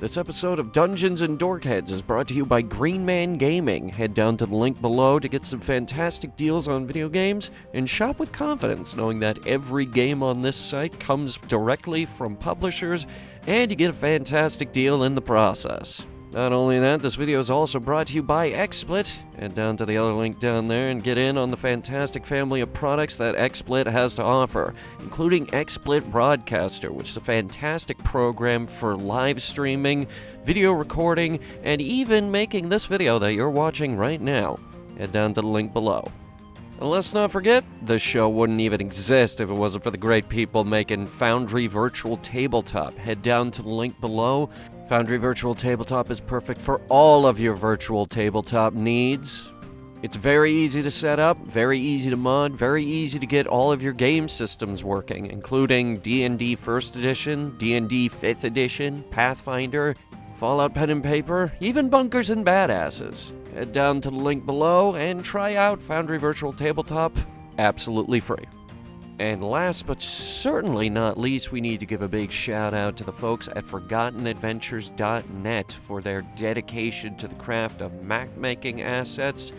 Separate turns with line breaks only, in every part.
This episode of Dungeons and Dorkheads is brought to you by Green Man Gaming. Head down to the link below to get some fantastic deals on video games and shop with confidence, knowing that every game on this site comes directly from publishers and you get a fantastic deal in the process. Not only that, this video is also brought to you by XSplit. Head down to the other link down there and get in on the fantastic family of products that XSplit has to offer, including XSplit Broadcaster, which is a fantastic program for live streaming, video recording, and even making this video that you're watching right now. Head down to the link below. And let's not forget, this show wouldn't even exist if it wasn't for the great people making Foundry Virtual Tabletop. Head down to the link below. Foundry Virtual Tabletop is perfect for all of your virtual tabletop needs. It's very easy to set up, very easy to mod, very easy to get all of your game systems working, including D&D 1st Edition, D&D 5th Edition, Pathfinder, Fallout Pen and Paper, even Bunkers and Badasses. Head down to the link below and try out Foundry Virtual Tabletop absolutely free. And last but certainly not least, we need to give a big shout out to the folks at ForgottenAdventures.net for their dedication to the craft of map-making assets,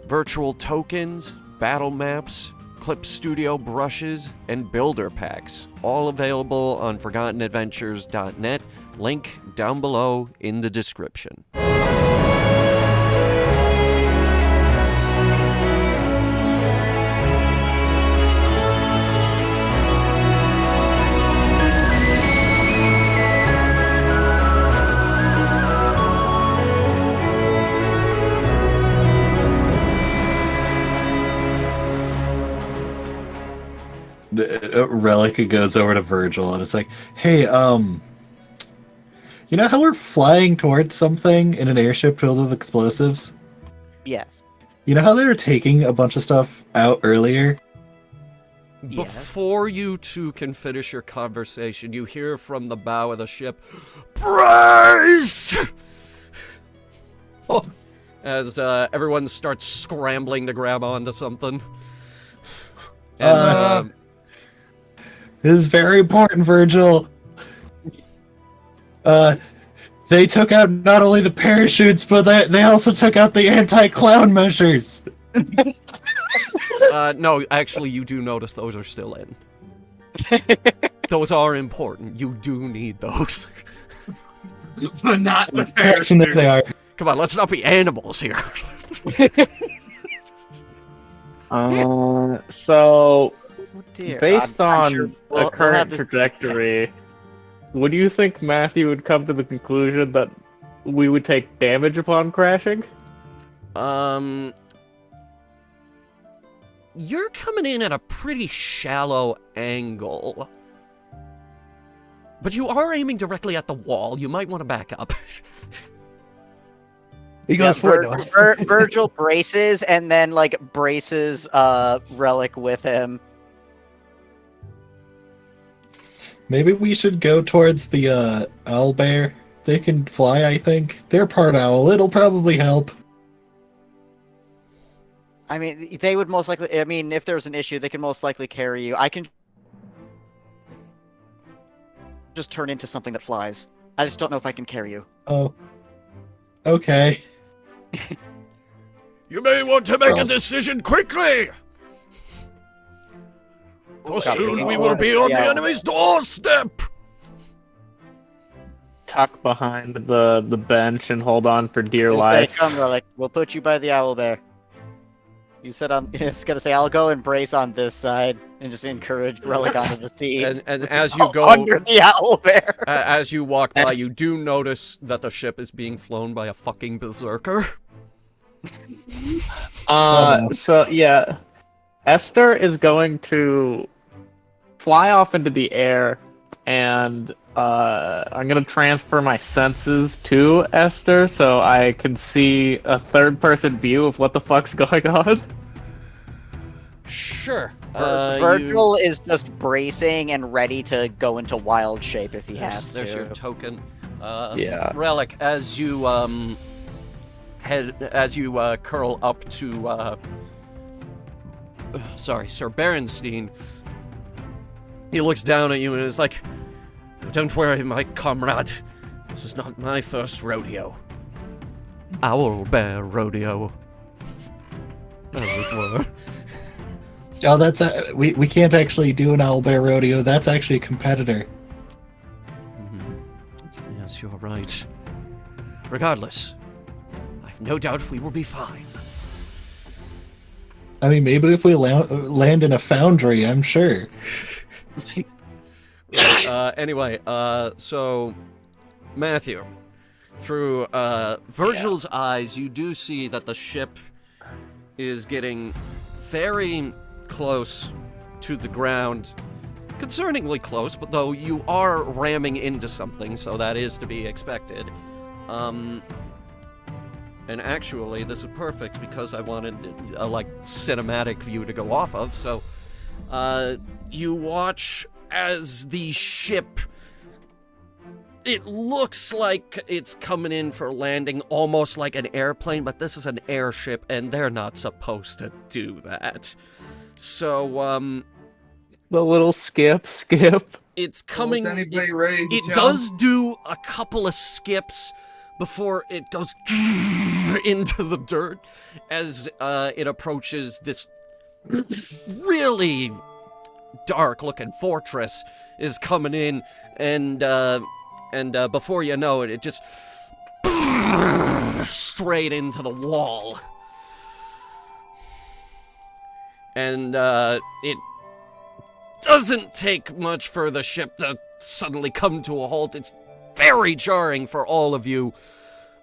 virtual tokens, battle maps, Clip Studio brushes, and builder packs. All available on ForgottenAdventures.net. Link down below in the description.
Relic goes over to Virgil and it's like, hey, you know how we're flying towards something in an airship filled with explosives?
Yes.
You know how they were taking a bunch of stuff out earlier?
Before you two can finish your conversation, you hear from the bow of the ship, "Brace!" As everyone starts scrambling to grab onto something. And,
this is very important, Virgil. They took out not only the parachutes, but they also took out the anti-clown measures.
No, actually, you do notice those are still in. Those are important. You do need those.
But not the
That they are.
Come on, let's not be animals here.
So,
Dear,
based
I'm
on
sure
the
we'll
current
have this-
trajectory, would you think Matthew would come to the conclusion that we would take damage upon crashing?
You're coming in at a pretty shallow angle. But you are aiming directly at the wall. You might want to back up.
He goes for it.
Virgil braces and then braces Relic with him.
Maybe we should go towards the owl bear. They can fly, I think. They're part owl. It'll probably help.
I mean, they would most likely. I mean, if there's an issue, they can most likely carry you. I can just turn into something that flies. I just don't know if I can carry you.
Oh. Okay.
You may want to make a decision quickly! For
Copy.
soon we will be on the
Yeah.
enemy's doorstep!
Tuck behind the bench and hold on for dear
Just say,
life.
come, Relic. We'll put you by the owl bear. You said I'm just gonna say I'll go and brace on this side and just encourage Relic onto the seat.
And as you go
under the owl bear.
as you walk by, you do notice that the ship is being flown by a fucking berserker.
So yeah, Esther is going to fly off into the air, and I'm gonna transfer my senses to Esther so I can see a third-person view of what the fuck's going on.
Sure.
Virgil is just bracing and ready to go into wild shape if he has
There's
to.
your token.
Yeah.
Relic, as you curl up to sorry, Sir Berenstein, he looks down at you and is like, "Don't worry, my comrade. This is not my first rodeo. Owlbear rodeo. As it were.
Oh, that's we can't actually do an owlbear rodeo. That's actually a competitor.
Yes, you're right. Regardless, I've no doubt we will be fine.
I mean, maybe if we land in a foundry, I'm sure.
Anyway, so Matthew, through Virgil's eyes, you do see that the ship is getting very close to the ground. Concerningly close, but though you are ramming into something, so that is to be expected. And actually, this is perfect because I wanted a, cinematic view to go off of, so, you watch as the ship, it looks like it's coming in for landing almost like an airplane, but this is an airship, and they're not supposed to do that. So,
The little skip.
it's coming.
Is anybody ready to
It
jump?
does do a couple of skips before it goes into the dirt as it approaches this really dark-looking fortress is coming in, and before you know it, it just straight into the wall. And it doesn't take much for the ship to suddenly come to a halt. It's very jarring for all of you,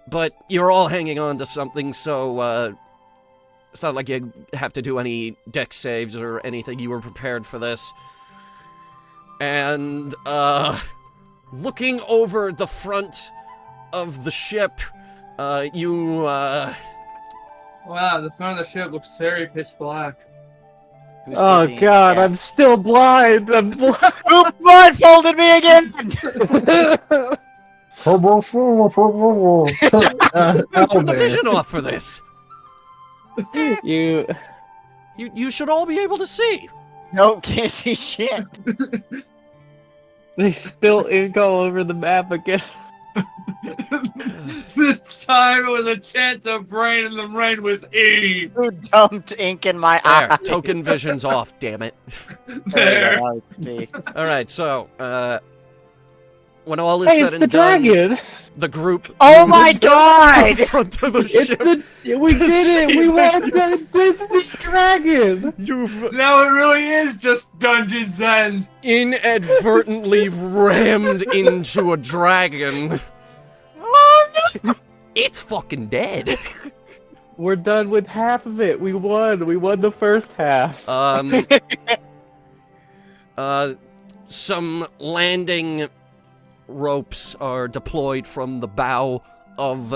but you're all hanging on to something, so it's not like you have to do any deck saves or anything. You were prepared for this. And looking over the front of the ship, you
Wow, the front of the ship looks very pitch black.
Who's
Oh
taking-
god,
yeah.
I'm still blind. I'm blind.
Who blindfolded me again?
turn the
Owlbear.
vision off for this.
You
You should all be able to see.
Nope, can't see shit.
they spilled ink all over the map again.
This time it was a chance of rain, and the rain was E.
Who dumped ink in my
There,
eye?
token vision's off, damn it.
There we go, see.
Alright, so, when all is
Hey,
said
it's the
and done,
dragon.
the group
Oh my
moves to
god!
the front of the
It's
ship.
we
to
did it.
see
We
that
won the dragon.
You've
Now it really is just Dungeon's End.
inadvertently rammed into a dragon.
Oh no!
It's fucking dead.
We're done with half of it. We won. We won the first half.
Some landing ropes are deployed from the bow of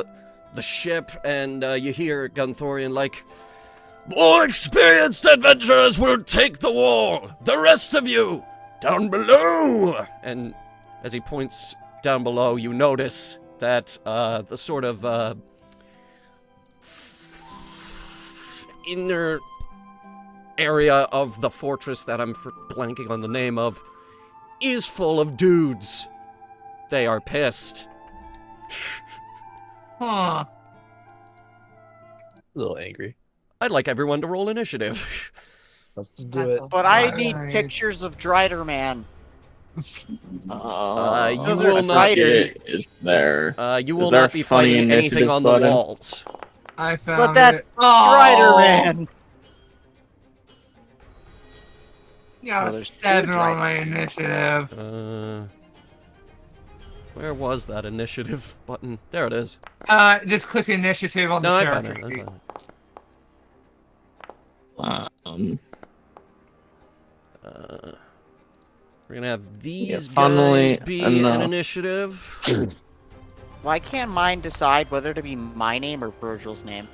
the ship, and you hear Gunthorian like, "More experienced adventurers will take the wall. The rest of you, down below!" And as he points down below, you notice that the sort of inner area of the fortress that I'm blanking on the name of is full of dudes. They are pissed.
Huh.
A little angry.
I'd like everyone to roll initiative.
Let's do it.
But I
Alright.
need pictures of Drider Man.
You
Those
will
are
not.
Writers.
Is there?
You
Is
will
there
not
a
be
funny
fighting anything
initiative
on the
button?
walls.
I found
But that's
it.
Drider Man!
Yeah,
Oh, there's two
7 on
Drider.
my initiative.
Where was that initiative button? There it is.
Just click initiative on
No,
the
I found
character
it. I
sheet.
found it. We're gonna have these
funnily
guys be an
enough.
initiative.
Why can't mine decide whether to be my name or Virgil's name?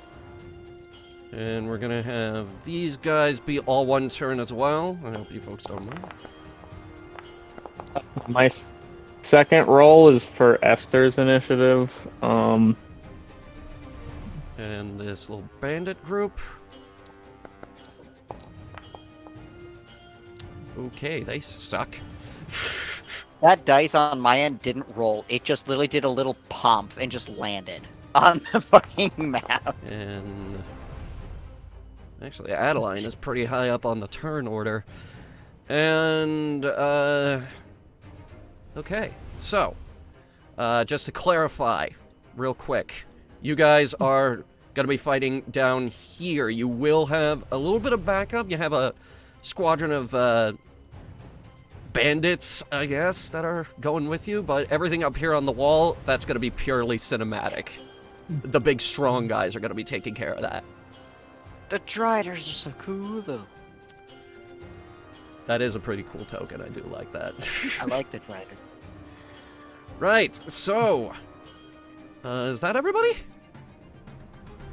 And we're gonna have these guys be all one turn as well. I hope you folks don't mind.
My second roll is for Esther's initiative.
And this little bandit group. Okay, they suck.
That dice on my end didn't roll. It just literally did a little pump and just landed on the fucking map.
And actually, Adeline is pretty high up on the turn order. And okay, so just to clarify, real quick, you guys are gonna be fighting down here. You will have a little bit of backup. You have a squadron of bandits, I guess, that are going with you, but everything up here on the wall, that's gonna be purely cinematic. The big strong guys are gonna be taking care of that.
The Driders are so cool, though.
That is a pretty cool token, I do like that.
I like the Drider.
Right, so, is that everybody?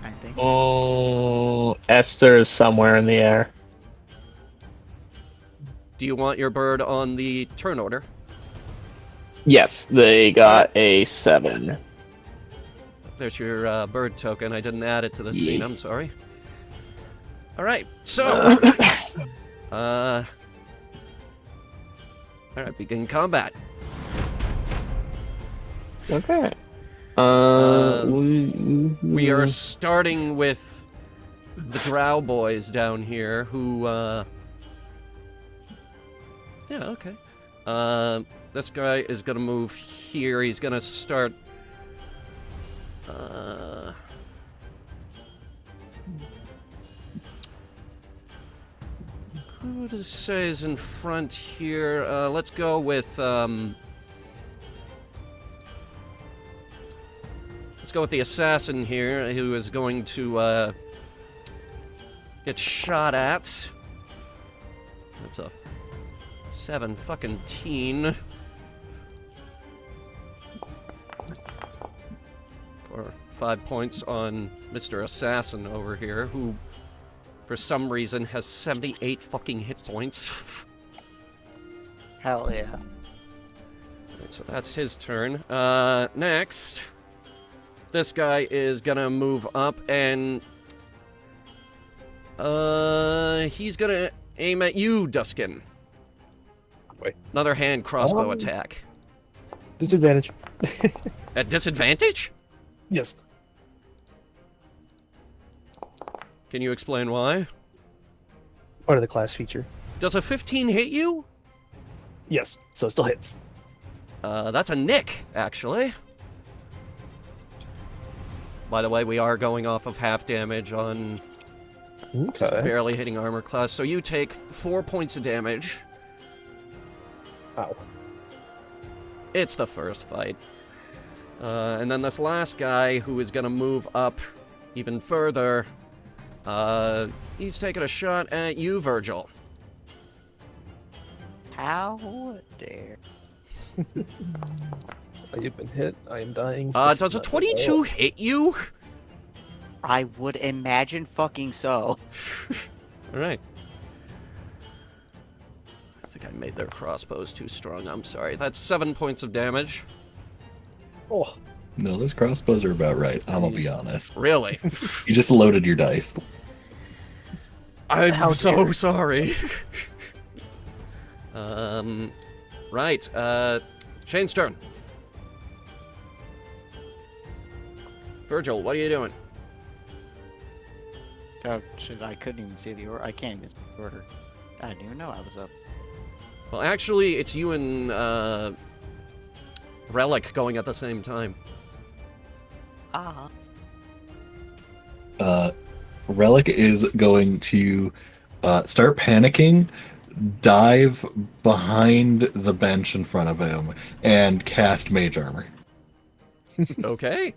I think.
Oh, Esther is somewhere in the air.
Do you want your bird on the turn order?
Yes, they got a 7.
There's your bird token. I didn't add it to the scene,
Yes.
I'm sorry. Alright, so, alright, begin combat.
Okay.
We are starting with the Drow boys down here who, yeah, okay. This guy is gonna move here. He's gonna start, who to say is in front here? Let's go with, let's go with the assassin here, who is going to, get shot at. That's a 7 fucking teen. For 5 points on Mr. Assassin over here, who, for some reason, has 78 fucking hit points.
Hell yeah.
Right, so that's his turn. Next, this guy is gonna move up and he's gonna aim at you, Duskin.
Wait.
Another hand crossbow attack.
Disadvantage.
At disadvantage?
Yes.
Can you explain why?
Part of the class feature.
Does a 15 hit you?
Yes. So it still hits.
That's a nick, actually. By the way, we are going off of half damage on just
Okay.
barely hitting armor class. So you take 4 points of damage.
Ow.
It's the first fight. And then this last guy, who is going to move up even further, he's taking a shot at you, Virgil.
How dare.
You've been hit. I am dying. This
Does
is
a
not
22 hit you?
I would imagine fucking so.
Alright. I think I made their crossbows too strong, I'm sorry. That's 7 points of damage.
Oh,
No, those crossbows are about right. I'm gonna be honest.
Really?
You just loaded your dice.
I'm
How
so
dare.
sorry. Right, Shane's turn. Virgil, what are you doing?
Oh, shit, I couldn't even see the order. I can't even see the order. I didn't even know I was up.
Well, actually, it's you and, Relic going at the same time.
Ah.
Relic is going to start panicking, dive behind the bench in front of him, and cast Mage Armor.
Okay.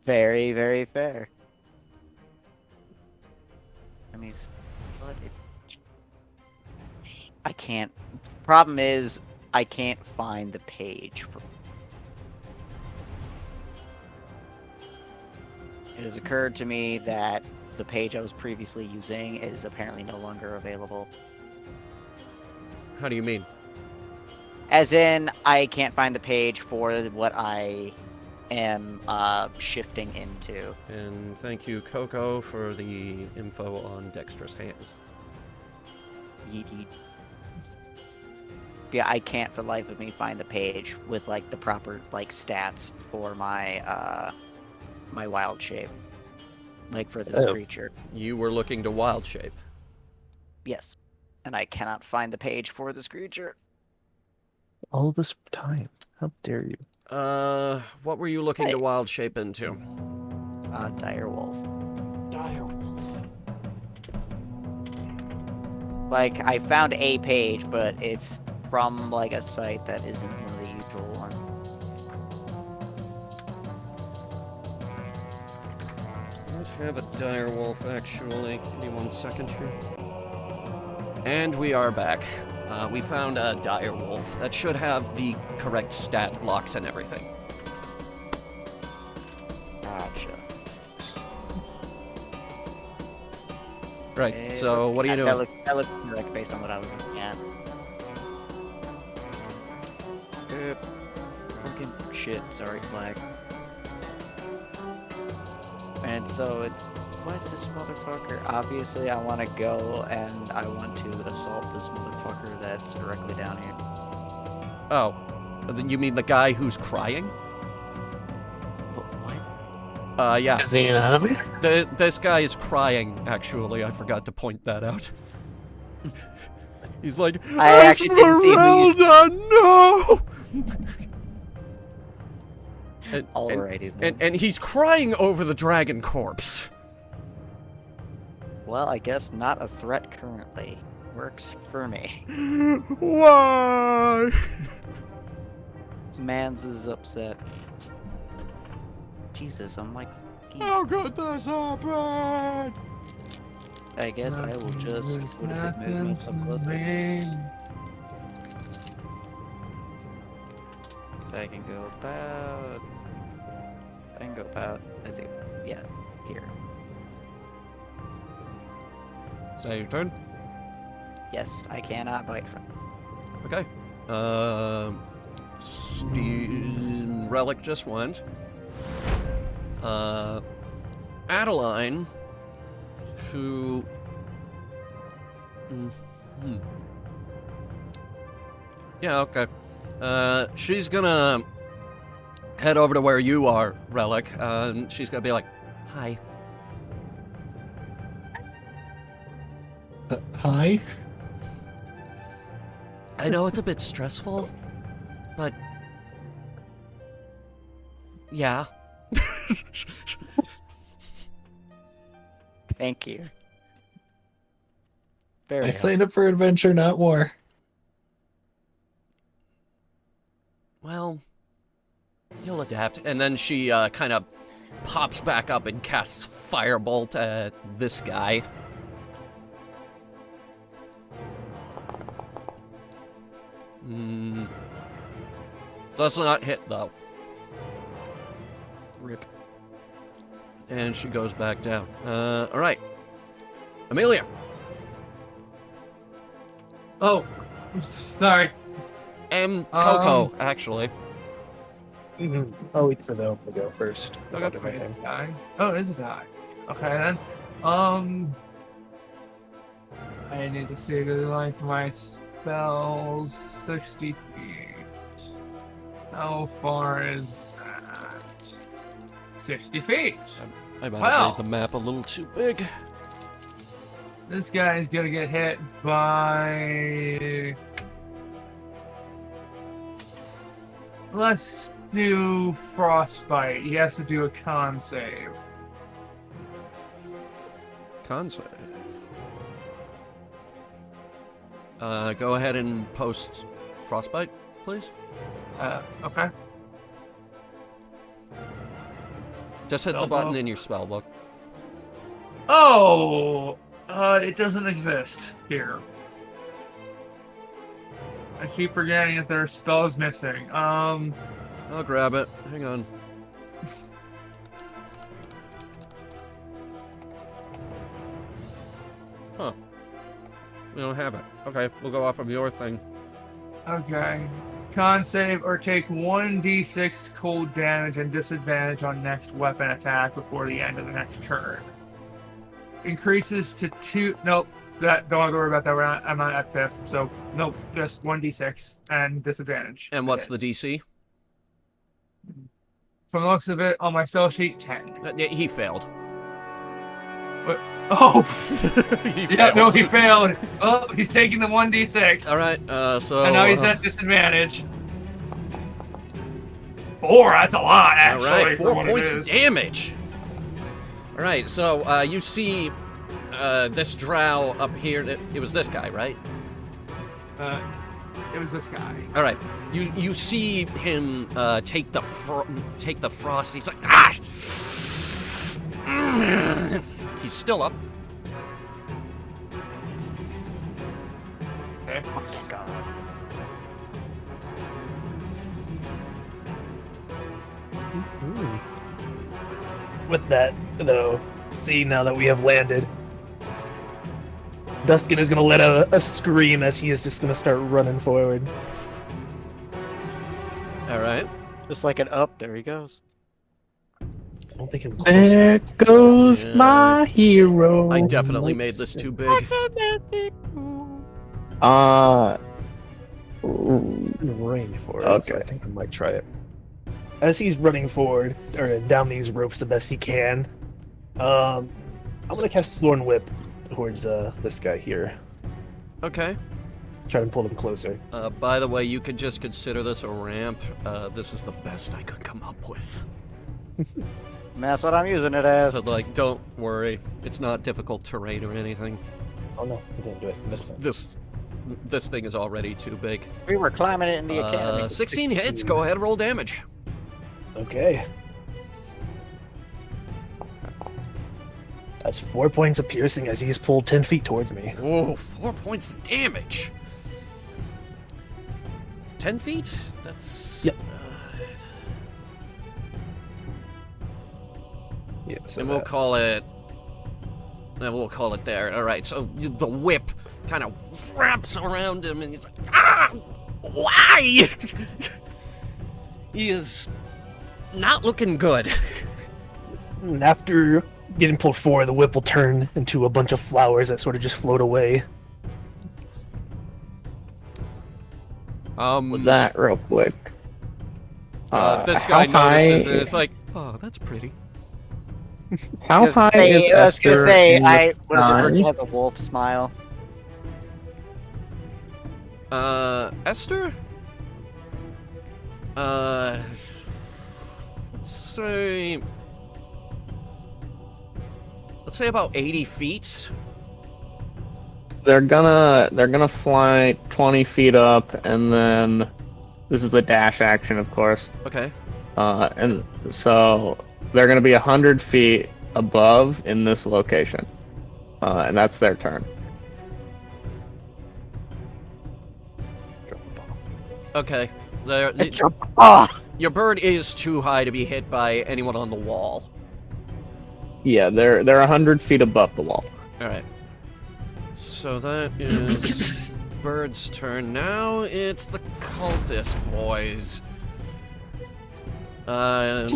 Very, very fair. Let me. What? I can't. Problem is, I can't find the page for. It has occurred to me that the page I was previously using is apparently no longer available.
How do you mean?
As in, I can't find the page for what I am shifting into.
And thank you, Coco, for the info on Dexterous Hands.
Yeet yeet. Yeah, I can't for the life of me find the page with like the proper like stats for my my wild shape. Like for this
Oh.
creature.
You were looking to wild shape.
Yes. And I cannot find the page for this creature.
All this time. How dare you?
What were you looking
Hey.
to wild shape into?
Direwolf.
Direwolf.
Like, I found a page, but it's from like a site that isn't one of the usual ones.
I have a direwolf, actually. Give me 1 second here. And we are back. We found a direwolf that should have the correct stat blocks and everything.
Gotcha.
Right, so what are you doing?
That looks correct based on what I was looking at. Fucking shit, sorry, flag. And so it's, what is this motherfucker? Obviously, I want to go and I want to assault this motherfucker that's directly down here.
Oh, you mean the guy who's crying?
What?
Yeah.
Is he an enemy?
This guy is crying, actually. I forgot to point that out. He's like,
I actually didn't see who you-
Esmeralda, no!
Alrighty then.
And he's crying over the dragon corpse.
Well, I guess not a threat currently. Works for me.
Why?
Mans is upset. Jesus, I'm like...
How could this happen?
I guess I will just... What is it? Move myself closer. So I can go about... I can go about... I think... Yeah, here.
Is that your turn?
Yes, I cannot bite from...
Okay. Relic just went. Adeline, who... Yeah, okay. She's gonna head over to where you are, Relic. She's gonna be like, hi.
Hi?
I know it's a bit stressful, but... Yeah.
Thank you. Very
I signed up for adventure, not war.
Well, you'll adapt. And then she kind of pops back up and casts Firebolt at this guy. Does not hit, though.
Rip.
And she goes back down. Alright. Amelia.
Oh, sorry.
And Coco, actually.
I'll wait for them to go first.
Okay.
I'll do my
Wait, is
thing.
it die? Oh, is it die? Okay then. I need to see the length of my spells. 60 feet. How far is that? 60 feet.
I might
Wow.
have made the map a little too big.
This guy's gonna get hit by... Let's do Frostbite. He has to do a con save.
Con save. Go ahead and post Frostbite, please.
Okay.
Just hit the
Spellbook.
button in your spellbook.
Oh! It doesn't exist here. I keep forgetting that there are spells missing.
I'll grab it. Hang on. Huh. We don't have it. Okay, we'll go off of your thing.
Okay. Con save or take 1d6 cold damage and disadvantage on next weapon attack before the end of the next turn. Increases to 2. Nope. Don't have to worry about that. I'm not at 5th, so nope. Just 1d6 and disadvantage.
And what's the
Hits.
DC?
From the looks of it on my spell sheet, 10.
Yeah, he failed.
What? Oh!
He
Yeah,
failed.
no, he failed. Oh, he's taking the 1d6.
All right, so...
And now he's at disadvantage. 4, that's a lot,
All
actually.
right,
for
4
what it
points
is.
of damage. All right, so you see this drow up here. It was this guy, right?
It was this guy.
All right, you see him take the frost. He's like, ah! He's still up.
Okay.
With that, though, see now that we have landed, Duskin is going to let out a scream as he is just going to start running forward.
All right.
Just like an up, there he goes.
I don't think it was close
There
enough.
goes
Yeah.
my hero.
I definitely made this too big.
In range for it, so I think I might try it. As he's running forward or down these ropes the best he can, I'm gonna cast Thorn Whip towards this guy here.
Okay.
Try to pull him closer.
By the way, you could just consider this a ramp. This is the best I could come up with.
And that's what I'm using it as.
So, like, don't worry. It's not difficult terrain or anything.
Oh no, he didn't do it. Missed it.
This thing is already too big.
We were climbing it in the academy.
16 hits. Go ahead, roll damage.
Okay. That's 4 points of piercing as he's pulled 10 feet towards me.
Whoa, 4 points of damage. 10 feet? That's...
Yep. Yeah, so
And we'll call it... And we'll call it there. All right, so the whip kind of wraps around him, and he's like, ah! Why? He is not looking good.
And after getting pulled forward, the whip will turn into a bunch of flowers that sort of just float away.
With that real quick.
This guy
how high-
notices it. It's like, oh, that's pretty.
How high is
I was gonna
Esther
say,
in the
what is it?
sky?
Rick has a wolf smile.
Esther? Let's say about 80 feet.
They're gonna fly 20 feet up, and then this is a dash action, of course.
Okay.
And so they're gonna be 100 feet above in this location, and that's their turn.
Okay. Your bird is too high to be hit by anyone on the wall.
Yeah, they're 100 feet above the wall.
All right. So that is bird's turn. Now it's the cultist boys. What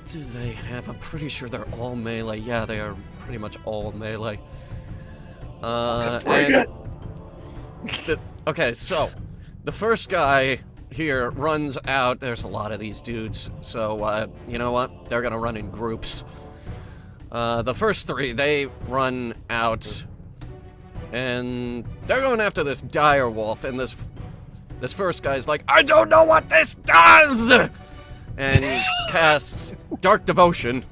do they have? I'm pretty sure they're all melee. Yeah, they are pretty much all melee. Okay, so the first guy here runs out. There's a lot of these dudes, so you know what? They're gonna run in groups. The first three, they run out, and they're going after this dire wolf. And this first guy's like, I don't know what this does, and casts Dark Devotion.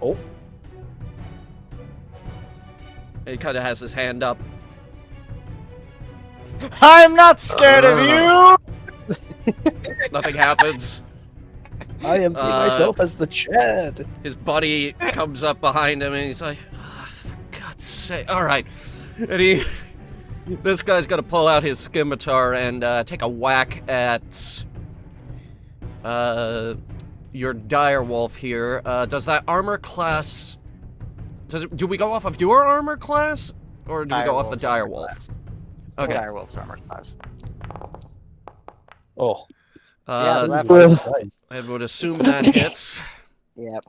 Oh.
He kind of has his hand up.
I'm not scared of you!
Nothing happens.
I am myself as the Chad.
His buddy comes up behind him and he's like, oh, for God's sake. All right. And this guy's going to pull out his scimitar and take a whack at your dire wolf here. Does that armor class... do we go off of your armor class? Or do we go off the dire wolf? Okay.
Dire wolf's armor class.
Oh.
Yeah,
I would assume that hits.
Yep.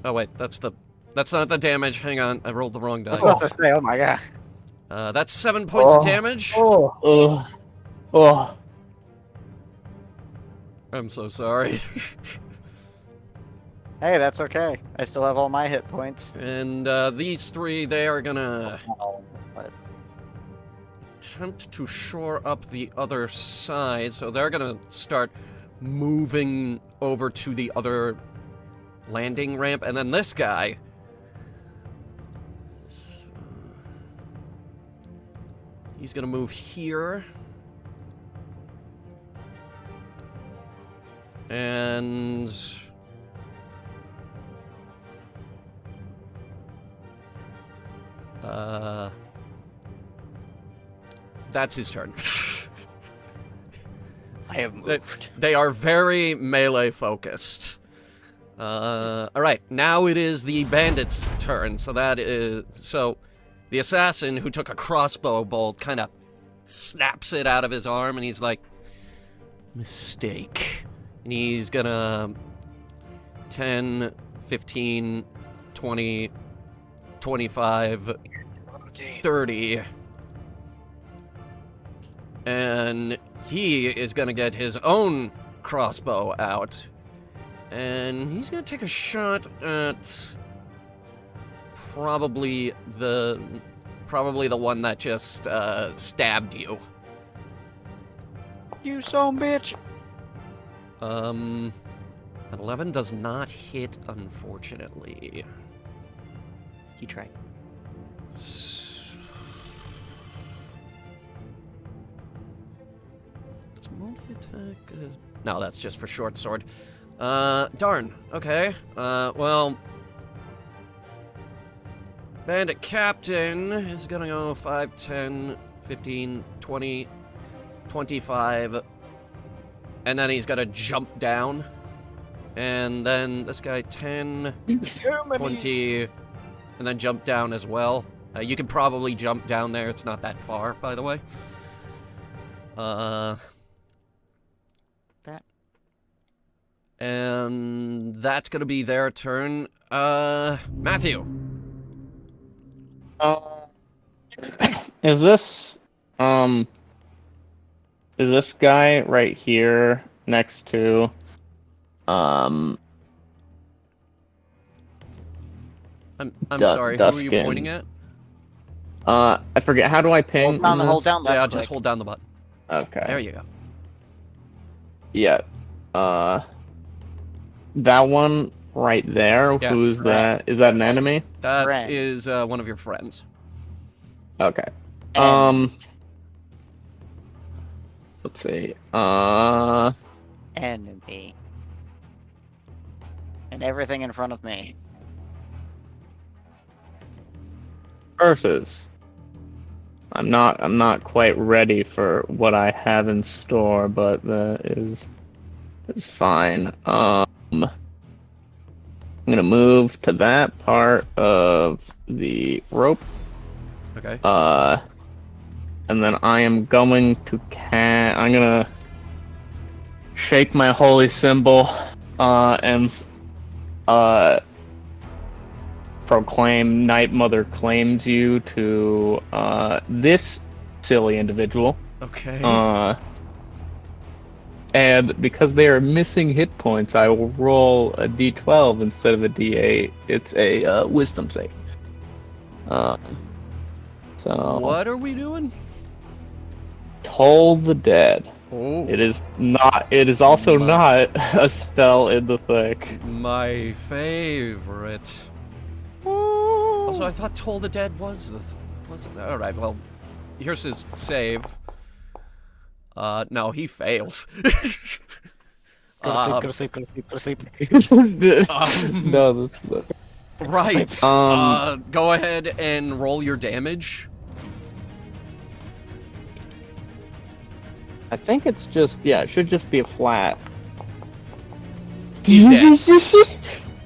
Oh wait, that's not the damage. Hang on, I rolled the wrong
I was
die.
about to say, oh my god.
That's 7 points of damage.
Oh.
I'm so sorry.
Hey, that's okay. I still have all my hit points.
And these three, they are gonna
But
attempt to shore up the other side, so they're gonna start moving over to the other landing ramp, and then this guy. He's gonna move here. And that's his turn.
I have moved.
They are very melee focused. Alright, now it is the bandit's turn. So the assassin who took a crossbow bolt kind of snaps it out of his arm, and he's like, mistake. And he's gonna 10, 15, 20, 25, 30. And he is gonna get his own crossbow out. And he's gonna take a shot at probably the one that just stabbed you.
You son bitch.
An 11 does not hit, unfortunately.
He tried.
Does multi-attack? No, that's just for short sword. Darn. Okay. Well, Bandit Captain is gonna go 5, 10, 15, 20, 25, and then he's gonna jump down. And then this guy 10, 20, and then jump down as well. You can probably jump down there, it's not that far, by the way. And that's gonna be their turn. Matthew.
Is this guy right here next to
I'm sorry, who are you
Duskin.
pointing at?
I forget, how do I ping?
Hold down left
Yeah,
click.
just hold down the button.
Okay.
There you go.
Yeah. That one right there,
Yeah.
who's that? Is that an enemy?
That
Friend.
is one of your friends.
Okay.
And-
Let's see.
Enemy. And everything in front of me.
Versus. I'm not quite ready for what I have in store, but that is fine. I'm gonna move to that part of the rope.
Okay.
And then I am going to I'm gonna shake my holy symbol, and proclaim Night Mother claims you to this silly individual.
Okay.
And because they are missing hit points, I will roll a d12 instead of a d8. It's a wisdom save. So
What are we doing?
Toll the Dead.
Oh,
It is not. It is also
My-
not a spell in the thick.
my favorite. Also, I thought Toll the Dead was wasn't. All right. Well, here's his save. No, he fails.
Go
Um,
to sleep, go to sleep, go to sleep, go to sleep.
No, that's
Right. Go ahead and roll your damage.
I think it's just, yeah, it should just be a flat.
He's dead.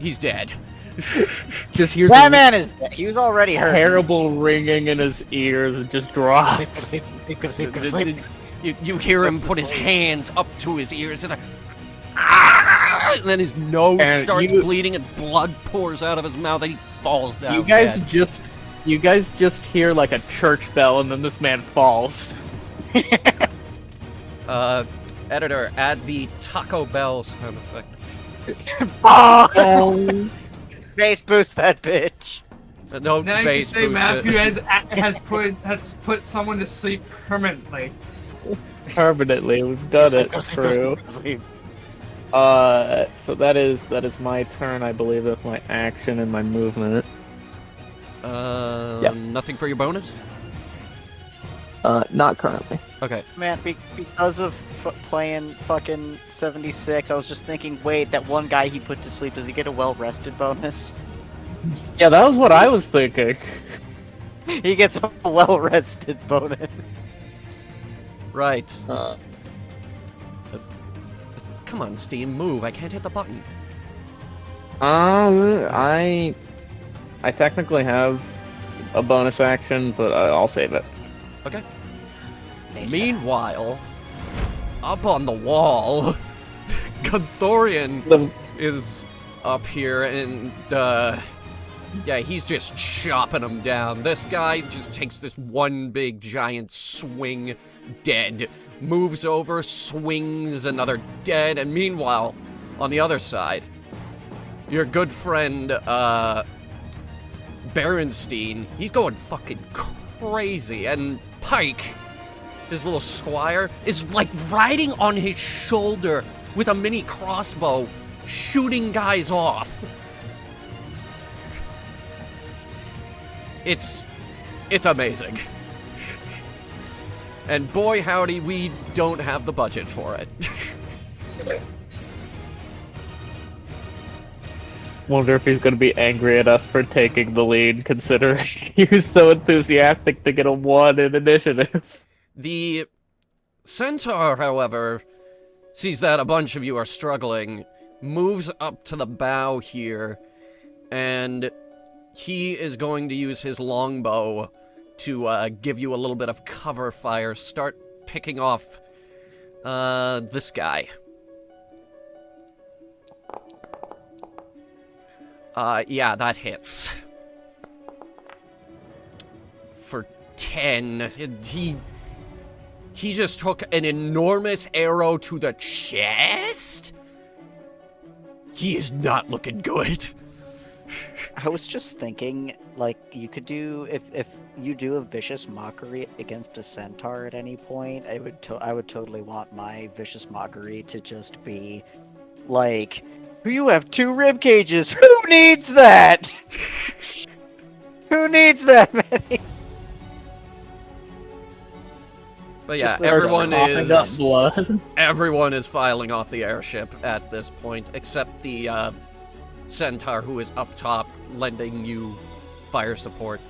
He's dead.
Just hear
That
the
man is dead. He was already hurt.
terrible ringing in his ears and just drop.
Go to sleep, go to sleep, go to sleep, go to sleep.
You hear him put his hands up to his ears. It's like, "Ah!" And then his nose
And
starts
you-
bleeding and blood pours out of his mouth and he falls down.
You guys just hear like a church bell, and then this man falls.
Editor, add the Taco Bell sound effect.
Oh! Base boost that bitch.
No
Now you can
bass
say
boost
Matthew
it.
has put someone to sleep permanently.
Permanently, we've done it. True. So that is my turn. I believe that's my action and my movement. Yep.
Nothing for your bonus?
Not currently.
Okay.
Man, because of playing fucking 76, I was just thinking, wait, that one guy he put to sleep, does he get a well-rested bonus?
Yeah, that was what I was thinking.
He gets a well-rested bonus.
Right.
Uh,
Come on, Steam, move. I can't hit the button.
I technically have a bonus action, but I'll save it.
Okay. Meanwhile, up on the wall, Gunthorian is up here and, yeah, he's just chopping him down. This guy just takes this one big giant swing, dead. Moves over, swings, another dead, and meanwhile, on the other side, your good friend, Berenstein, he's going fucking crazy, and Pike, his little squire, is like riding on his shoulder with a mini crossbow, shooting guys off. It's amazing. And boy howdy, we don't have the budget for it.
Wonder if he's gonna be angry at us for taking the lead, considering he was so enthusiastic to get a 1 in initiative.
The centaur, however, sees that a bunch of you are struggling, moves up to the bow here, and he is going to use his longbow to give you a little bit of cover fire. Start picking off this guy. Yeah, that hits. For 10. He just took an enormous arrow to the chest? He is not looking good.
I was just thinking, like, you could do, if you do a vicious mockery against a centaur at any point, I would totally want my vicious mockery to just be, like, you have 2 rib cages, who needs that? Who needs that many?
But yeah,
Just
everyone is filing off the airship at this point, except the centaur who is up top, lending you fire support.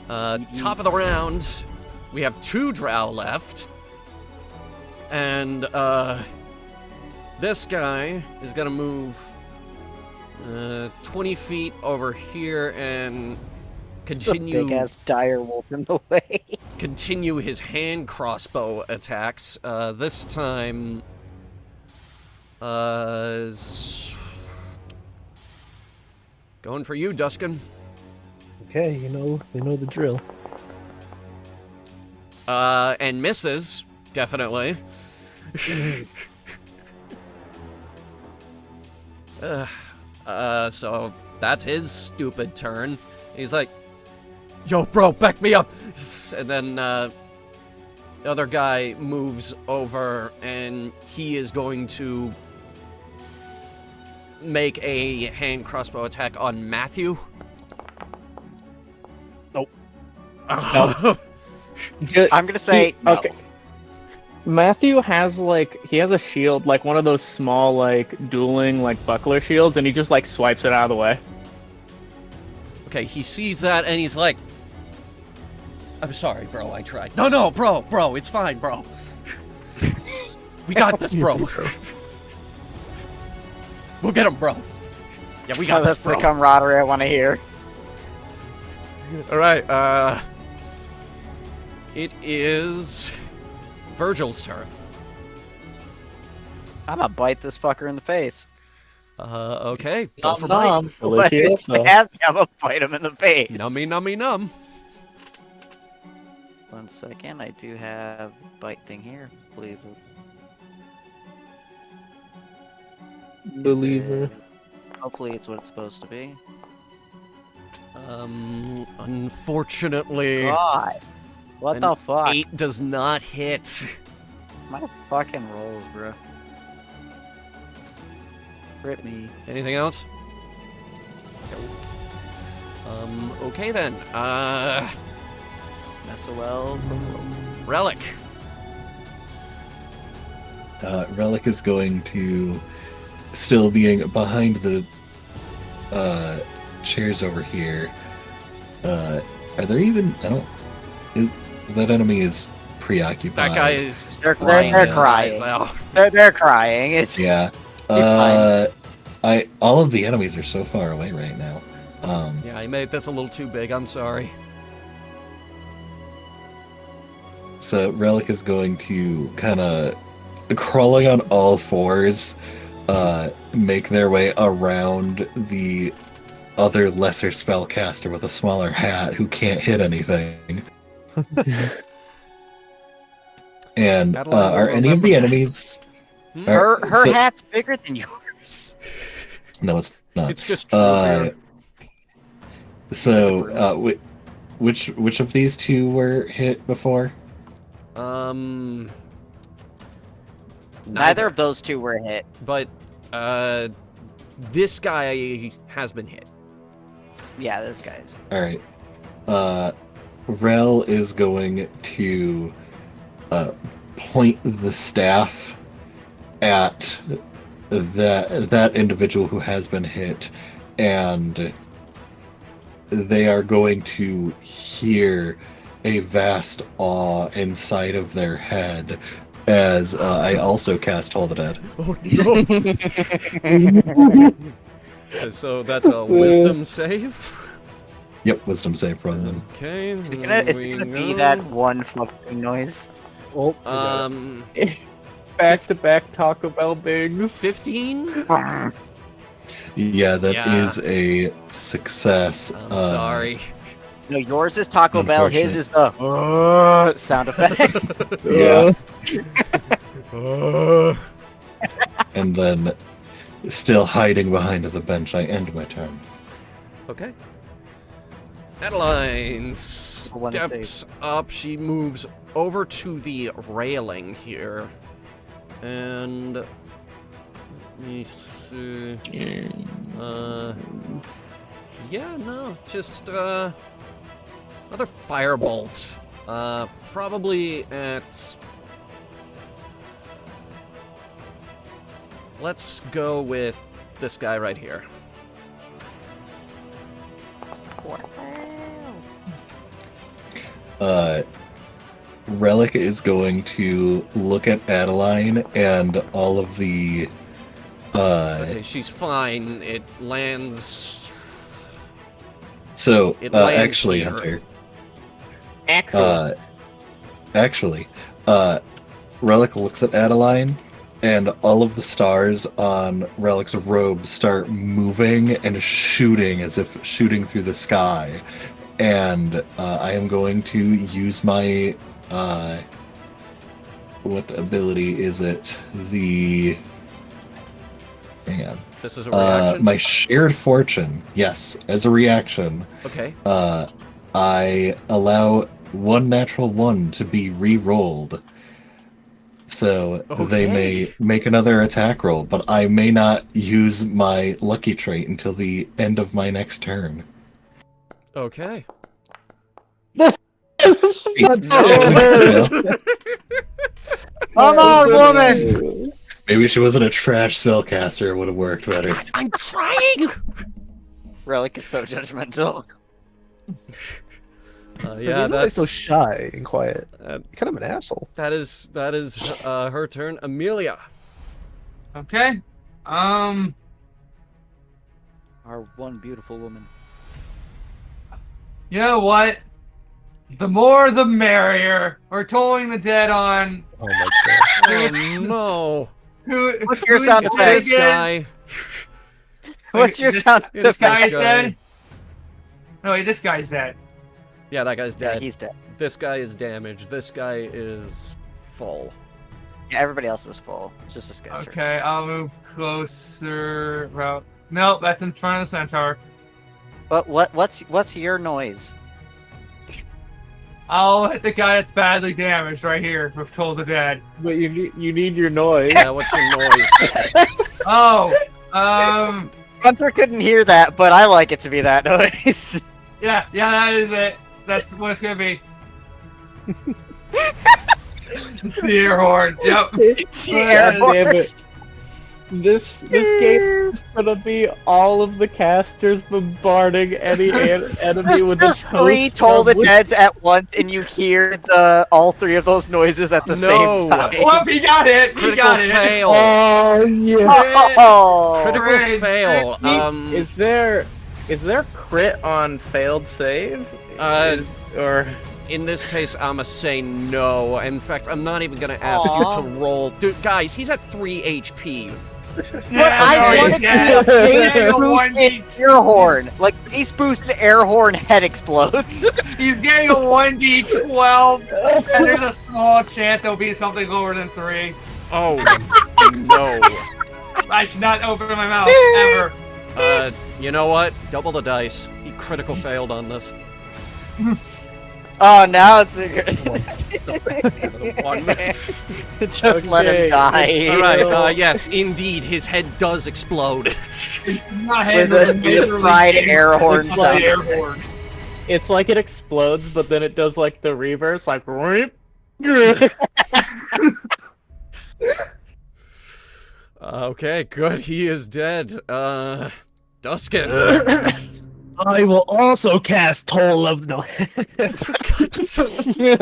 Top of the round, we have 2 drow left, and this guy is gonna move 20 feet over here and continue.
Big ass dire wolf in the way.
Continue his hand crossbow attacks. This time, going for you, Duskin.
Okay, you know the drill.
And misses, definitely. So that's his stupid turn. He's like, yo, bro, back me up. And then, the other guy moves over and he is going to make a hand crossbow attack on Matthew.
Nope.
I'm gonna say no.
Okay. Matthew has a shield, like one of those small dueling buckler shields, and he just swipes it out of the way.
Okay, he sees that and he's like, I'm sorry, bro, I tried. No, bro, it's fine, bro. We got this, bro. We'll get him, bro. Yeah, we got this,
That's
bro.
the camaraderie I want to hear.
Alright, it is Virgil's turn.
I'm gonna bite this fucker in the face.
Okay, go for bite.
Nom,
But it's
delicioso.
bad, I'm gonna bite him in the face.
Nummy, nummy, num.
1 second, I do have bite thing here. Believe it.
Believer.
Hopefully it's what it's supposed to be.
Unfortunately,
God. What
an
the fuck?
8 does not hit.
My fucking rolls, bro. Rip me.
Anything else? Okay then.
SOL.
Relic.
Relic is going to, still being behind the chairs over here. Are there even? I don't. That enemy is preoccupied.
That guy is
They're
crying
crying.
his eyes out.
They're crying. It's
Yeah.
fine.
All of the enemies are so far away right now.
Yeah, I made this a little too big. I'm sorry.
So Relic is going to kind of crawling on all fours, make their way around the other lesser spellcaster with a smaller hat who can't hit anything. And
Adeline will
are any of the
remember that.
enemies?
her
so-
hat's bigger than yours.
No, it's not.
It's just true.
So, which of these two were hit before?
Neither of those two were hit.
But this guy has been hit.
Yeah, this guy's.
All right. Rel is going to point the staff at that individual who has been hit, and they are going to hear a vast awe inside of their head as I also cast Hold the Dead.
Oh no! So that's a wisdom save.
Yep, wisdom save from them.
Okay.
Is it gonna be that one fucking noise?
Oh,
Back-to-back Taco Bell bigs.
15.
Yeah, that
Yeah.
is a success.
I'm sorry.
No, yours is Taco Bell. His is the sound effect.
Yeah. And then, still hiding behind the bench, I end my turn.
Okay. Adeline
One to
steps up. She moves over to the railing here. And let me see. Yeah, no, just another firebolt. Probably at. Let's go with this guy right here.
Relic is going to look at Adeline and all of the.
Okay, she's fine. It lands.
So,
It lands
actually,
here.
Hunter.
Actually.
Relic looks at Adeline, and all of the stars on Relic's robe start moving and shooting as if shooting through the sky. And I am going to use my what ability is it? Hang on.
This is a reaction.
My shared fortune. Yes, as a reaction,
Okay.
I allow one natural one to be re-rolled. So they may
Okay.
make another attack roll, but I may not use my lucky trait until the end of my next turn.
Okay.
Come on, woman!
Maybe she wasn't a trash spellcaster, it would have worked better.
I'm trying.
Relic is so judgmental.
Yeah,
he's always
that's
so shy and quiet.
uh,
Kind of an asshole.
that is her turn. Amelia.
Okay.
Our one beautiful woman.
You know what? The more the merrier. We're tolling the dead on.
Oh my god.
Oh no!
What's your sound
It's
effect?
this guy.
What's your sound
This guy's
guy.
dead? No, wait, this guy's dead.
Yeah, that guy's
Yeah,
dead.
he's dead.
This guy is damaged. This guy is full.
Yeah, everybody else is full. Just this guy's hurt.
Okay, I'll move closer. Well, no, that's in front of the centaur.
But what's your noise?
I'll hit the guy that's badly damaged right here with Toll the Dead.
But you need your noise.
Yeah, what's your noise?
Oh,
Hunter couldn't hear that, but I like it to be that noise.
yeah, that is it. That's what it's gonna be. It's the air horn. Yep.
God damn it. This game is gonna be all of the casters bombarding any enemy with
Just
a
three
toast
Toll the
gun.
Deads at once, and you hear all three of those noises at the
No.
same time.
Oh, he got it. He
Critical
got it.
fail.
Oh yeah.
Oh,
Critical
Great.
fail.
Is there crit on failed save? Or
In this case, I'ma say no. In fact, I'm not even gonna ask you
Aw.
to roll. Dude, guys, he's at 3 HP.
But I
no,
wanted
he's dead.
to do
He's
a
getting a
base
1d.
boosted air horn. Like base boosted air horn head explodes.
He's getting a 1d12, and there's a small chance it'll be something lower than 3.
Oh, no.
I should not open my mouth ever.
You know what? Double the dice. He critical failed on this.
Oh, now it's
One.
just let him
Okay.
die.
Alright, yes, indeed, his head does explode.
My head
With a
literally
fried
getting
air horn
fried
sound.
air horn.
it's like it explodes, but then it does like the reverse, like "Reep."
Okay, good, he is dead. Duskin.
I will also cast Toll of no.
I don't think you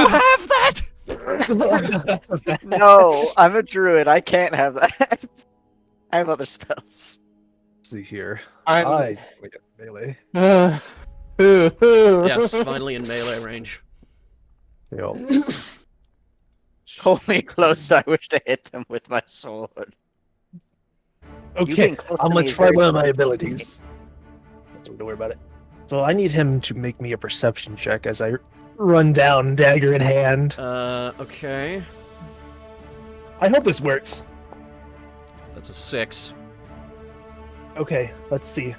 have that!
No, I'm a druid. I can't have that. I have other spells.
see here.
I'm-
Wait, melee.
Yes, finally in melee range.
Yo.
Hold me close. I wish to hit them with my sword.
Okay,
being close to
I'm
me
gonna
is
try
very
one of my abilities. Don't worry about it. So I need him to make me a perception check as I run down, dagger in hand.
Okay.
I hope this works.
That's a 6.
Okay, let's see.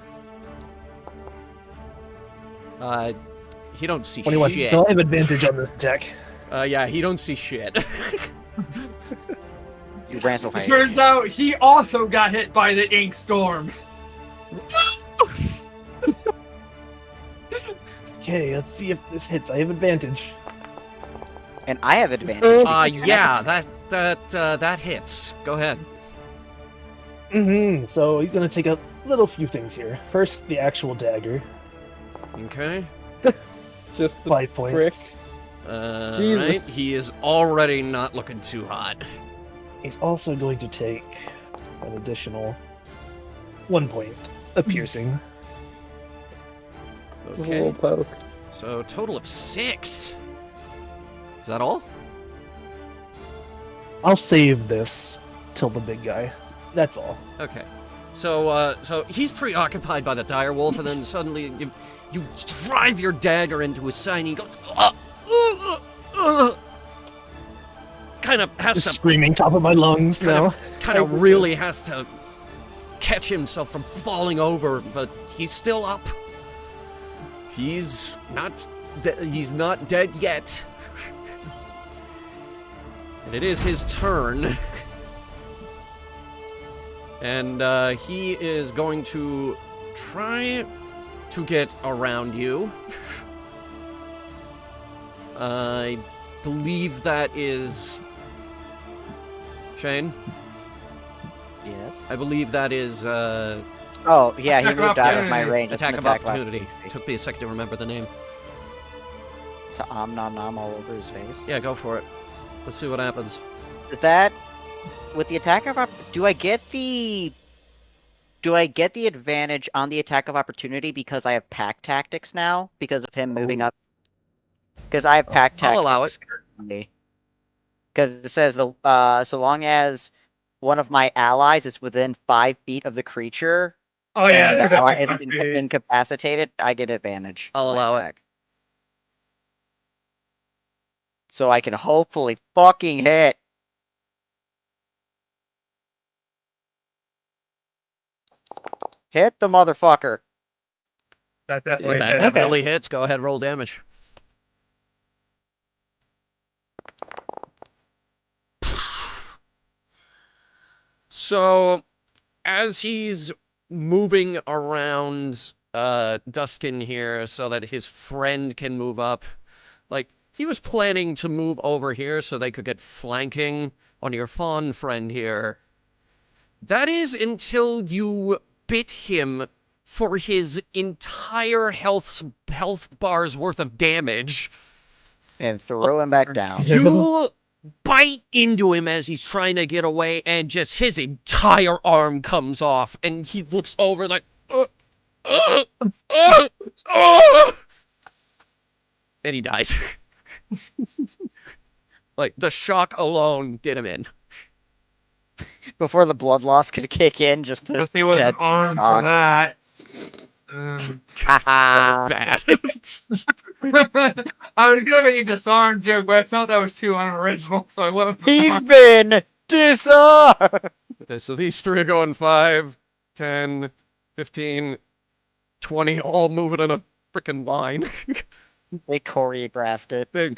He don't see
21.
shit.
So I have advantage on this attack.
Yeah, he don't see shit.
You ran so
It
high.
turns out he also got hit by the ink storm.
Okay, let's see if this hits. I have advantage.
And I have advantage.
Yeah, that hits. Go ahead.
So he's gonna take a little few things here. First, the actual dagger.
Okay.
Just the
5 points.
Jesus.
Right. He is already not looking too hot.
He's also going to take an additional 1 point of piercing.
a little
Okay.
poke.
So total of 6. Is that all?
I'll save this till the big guy. That's all.
Okay. So he's preoccupied by the dire wolf, and then suddenly you drive your dagger into his side, and he goes, kind of has
Just
to,
screaming top of my lungs now.
kind of really has to catch himself from falling over, but he's still up. He's not dead yet. And it is his turn. And he is going to try to get around you. I believe that is... Shane?
Yes.
I believe that is
Oh, yeah, he
Attack of
moved out of my
opportunity.
range. It's an
attack of opportunity. Took me a second to remember the name.
To nom nom all over his face.
Yeah, go for it. Let's see what happens.
Is that with the attack of do I get the advantage on the attack of opportunity because I have pack tactics now because of him moving up? Because I have pack tactics.
I'll allow it.
Because it says so long as one of my allies is within 5 feet of the creature,
Oh yeah,
and
they're
the ally is
definitely 5 feet.
incapacitated, I get advantage.
I'll
on my
allow it.
attack. So I can hopefully fucking hit. Hit the motherfucker.
That definitely
That
hit.
definitely hits. Go ahead, roll damage. So, as he's moving around Duskin here so that his friend can move up, like, he was planning to move over here so they could get flanking on your fawn friend here. That is until you bit him for his entire health bar's worth of damage.
And throw him back down.
You bite into him as he's trying to get away, and just his entire arm comes off, and he looks over like, and he dies. Like, the shock alone did him in.
Before the blood loss could kick in, just
Because
the
he wasn't
dead
armed
shock.
for that.
Haha.
Bad.
I was gonna make a disarm joke, but I felt that was too unoriginal, so I went with
He's been disarmed!
Okay, so these three are going 5, 10, 15, 20, all moving in a freaking line.
They choreographed it.
They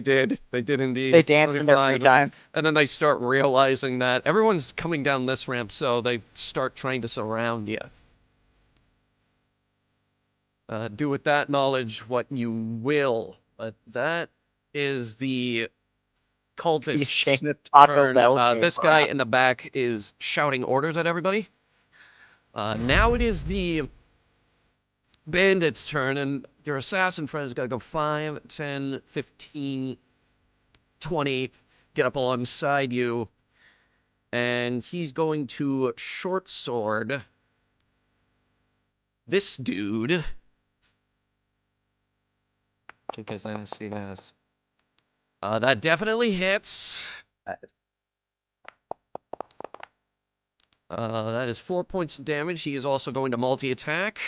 did. They did indeed.
They danced in their free
25.
time.
And then they start realizing that everyone's coming down this ramp, so they start trying to surround you. Do with that knowledge what you will. But that is the cultist's
Shane the Taco
turn.
Bell
This guy in the back is shouting orders at everybody. Now it is the bandit's turn, and your assassin friend is going to go 5, 10, 15, 20, get up alongside you, and he's going to short sword this dude.
Because I see this.
That definitely hits. That is 4 points of damage. He is also going to multi-attack.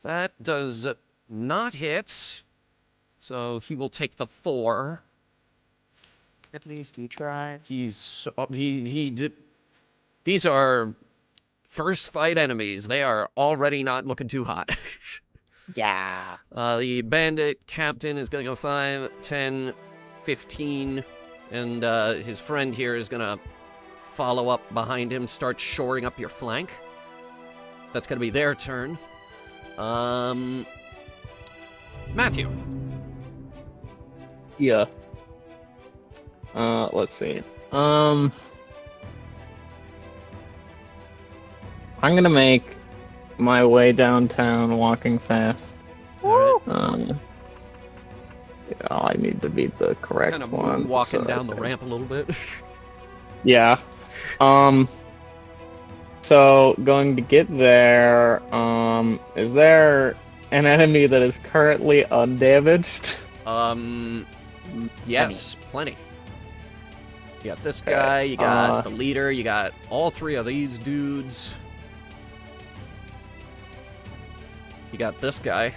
That does not hit. So he will take the 4.
At least he tried.
He's he did. These are first fight enemies. They are already not looking too hot.
Yeah.
The bandit captain is going to go 5, 10, 15, and his friend here is going to follow up behind him, start shoring up your flank. That's going to be their turn. Matthew.
Yeah. Let's see. I'm gonna make my way downtown walking fast.
All right.
Yeah, I need to be the correct
Kind of
one.
walking
so-
down the ramp a little bit.
Yeah. So going to get there, is there an enemy that is currently undamaged?
Yes, plenty. You got this guy, you got the leader, you got all 3 of these dudes. You got this guy.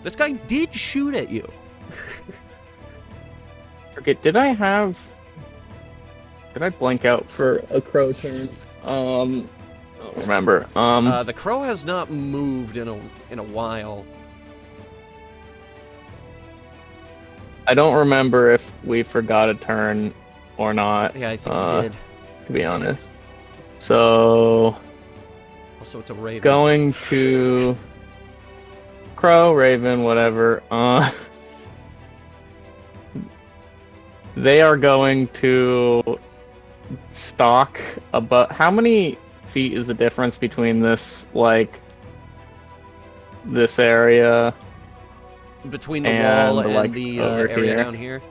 This guy did shoot at you.
Okay, did I blank out for a crow turn? I don't remember.
The crow has not moved in a while.
I don't remember if we forgot a turn or not.
Yeah, I think he did.
To be honest. So
Also, it's a raven.
going to crow, raven, whatever. They are going to stalk about. How many feet is the difference between this, like, this area?
Between the
and,
wall and
like,
the
over
area
here.
down here.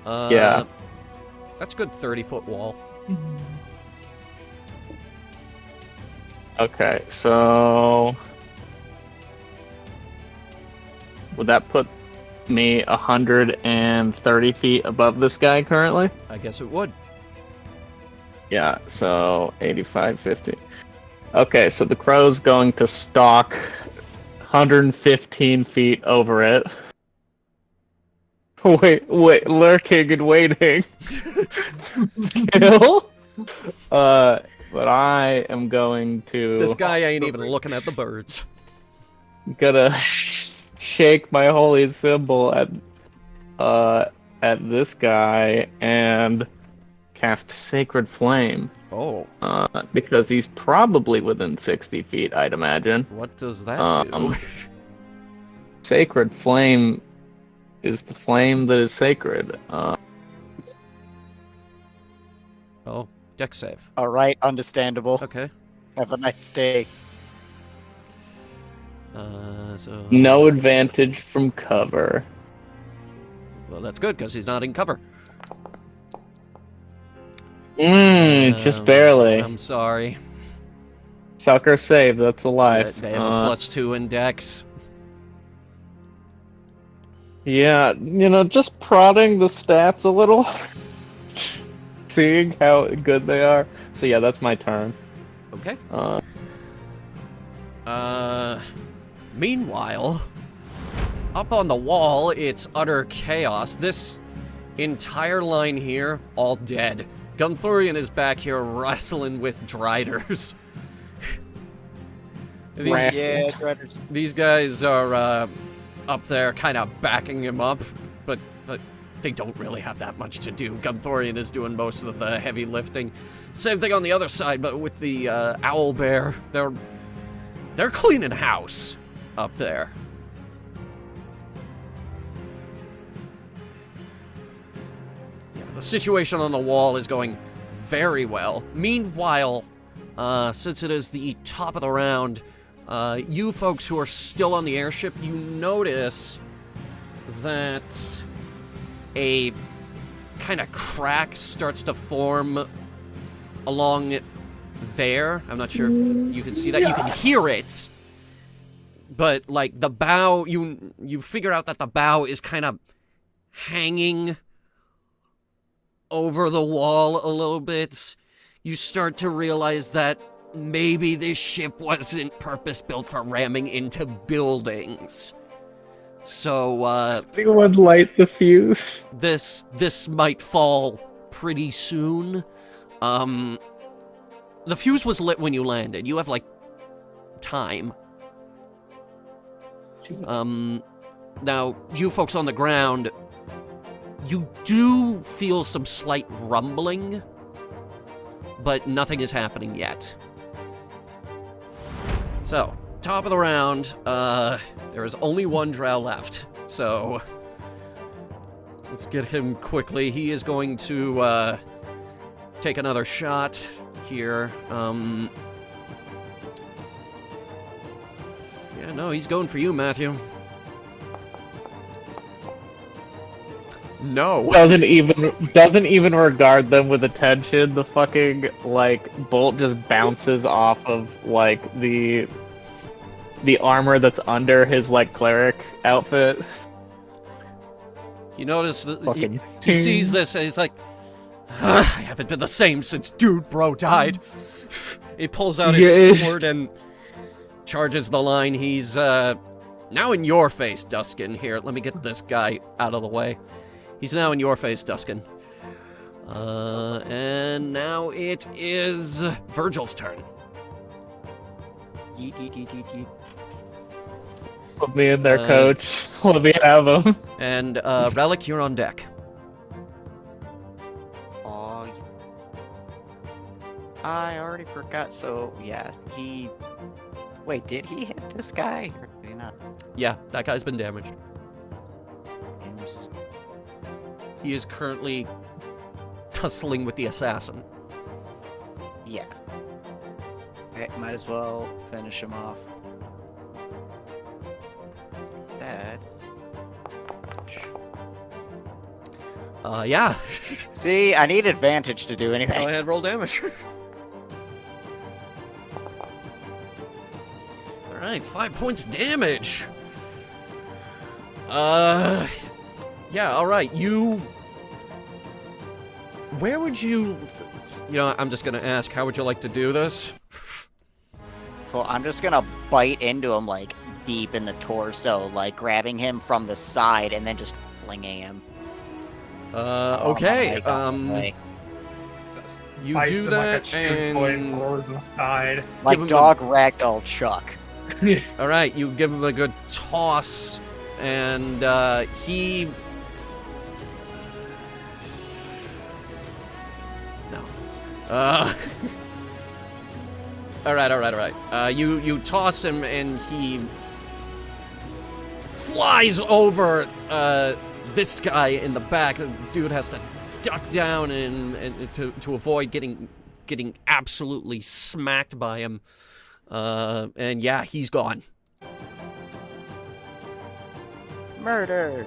Yeah.
That's a good 30-foot wall.
Okay, so would that put me 130 feet above this guy currently?
I guess it would.
Yeah, so 85, 50. Okay, so the crow's going to stalk 115 feet over it. Wait, lurking and waiting. Kill? But I am going to...
This guy ain't even looking at the birds.
Gonna shake my holy symbol at this guy and cast Sacred Flame.
Oh.
Because he's probably within 60 feet, I'd imagine.
What does that do?
Sacred Flame is the flame that is sacred.
Oh, deck save.
All right, understandable.
Okay.
Have a nice day.
So...
No advantage from cover.
Well, that's good, because he's not in cover.
Just barely.
I'm sorry.
Sucker save, that's a life.
They have a +2 in dex.
Yeah, just prodding the stats a little. Seeing how good they are. So yeah, that's my turn.
Okay. Meanwhile, up on the wall, it's utter chaos. This entire line here, all dead. Gunthorian is back here wrestling with Driders. These guys are up there kind of backing him up, but they don't really have that much to do. Gunthorian is doing most of the heavy lifting. Same thing on the other side, but with the owl bear, they're cleaning house up there. Yeah, the situation on the wall is going very well. Meanwhile, since it is the top of the round, you folks who are still on the airship, you notice that a kind of crack starts to form along there. I'm not sure if you can see that. You can hear it. But, like, the bow, you figure out that the bow is kind of hanging over the wall a little bit. You start to realize that maybe this ship wasn't purpose-built for ramming into buildings. So,
Anyone light the fuse?
This might fall pretty soon. The fuse was lit when you landed. You have, like, time. Now, you folks on the ground, you do feel some slight rumbling, but nothing is happening yet. So, top of the round, there is only one drow left, so let's get him quickly. He is going to, take another shot here. Yeah, no, he's going for you, Matthew. No.
Doesn't even regard them with attention. The fucking, like, bolt just bounces off of, like, the armor that's under his, like, cleric outfit.
You notice that he sees this and he's like, I haven't been the same since Dude Bro died. He pulls out his sword and charges the line. He's now in your face, Duskin. Here, let me get this guy out of the way. He's now in your face, Duskin. And now it is Virgil's turn.
Put me in there, coach. Let me have him.
And Relic, you're on deck.
Oh, I already forgot. So yeah, Wait, did he hit this guy or did he not?
Yeah, that guy's been damaged. He is currently tussling with the assassin.
Yeah. Okay, might as well finish him off. That.
Yeah.
See, I need advantage to do anything.
Go ahead, roll damage. Alright, 5 points damage. Yeah, alright, where would you... You know, I'm just gonna ask, how would you like to do this?
Well, I'm just gonna bite into him, like, deep in the torso, like, grabbing him from the side and then just flinging him.
Okay, you
Bites
do
him
that,
like a string point,
and...
pulls him aside.
Like
him a-
dog ragdoll Chuck.
Alright, you give him a good toss, and, he... No. Alright. You toss him, and he... flies over, this guy in the back. The dude has to duck down and to avoid getting absolutely smacked by him. And yeah, he's gone.
Murder!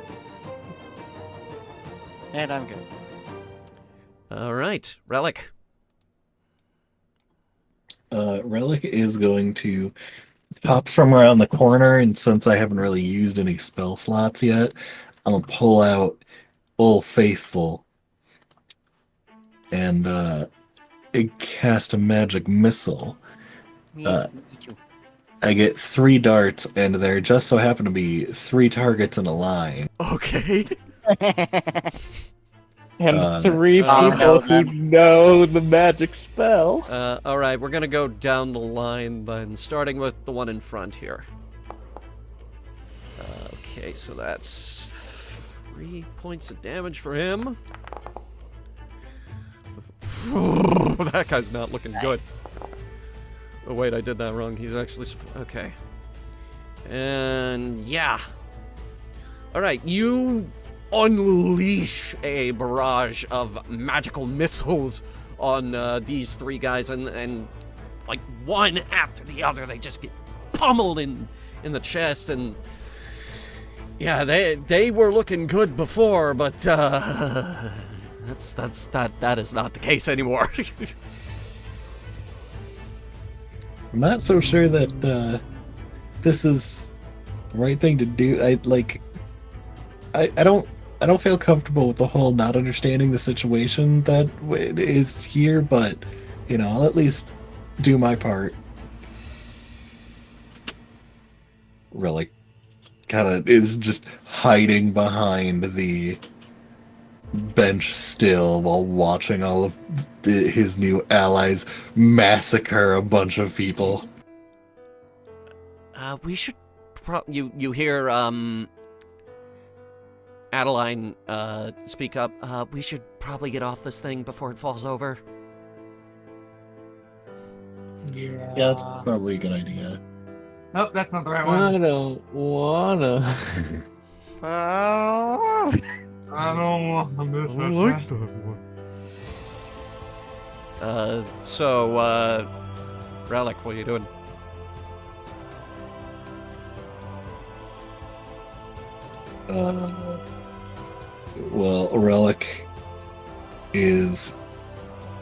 And I'm good.
Alright, Relic.
Relic is going to pop from around the corner, and since I haven't really used any spell slots yet, I'm gonna pull out Old Faithful and cast a magic missile.
Me too.
I get 3 darts, and there just so happen to be 3 targets in a line.
Okay.
And 3
know
people who
them.
know the magic spell.
Alright, we're gonna go down the line then, starting with the one in front here. Okay, so that's 3 points of damage for him. That guy's not looking good. Oh wait, I did that wrong. He's actually... Okay. And yeah. Alright, you unleash a barrage of magical missiles on these 3 guys, and like one after the other, they just get pummeled in the chest, and yeah, they were looking good before, but that is not the case anymore.
I'm not so sure that this is the right thing to do. I don't feel comfortable with the whole not understanding the situation that is here, but you know, I'll at least do my part. Really, kind of is just hiding behind the bench still while watching all of his new allies massacre a bunch of people.
We should you hear Adeline speak up. We should probably get off this thing before it falls over.
Yeah.
Yeah, that's probably a good idea.
Nope, that's not the right
I
one.
don't wanna.
I don't want this.
that one. So, Relic, what are you doing?
Well, Relic is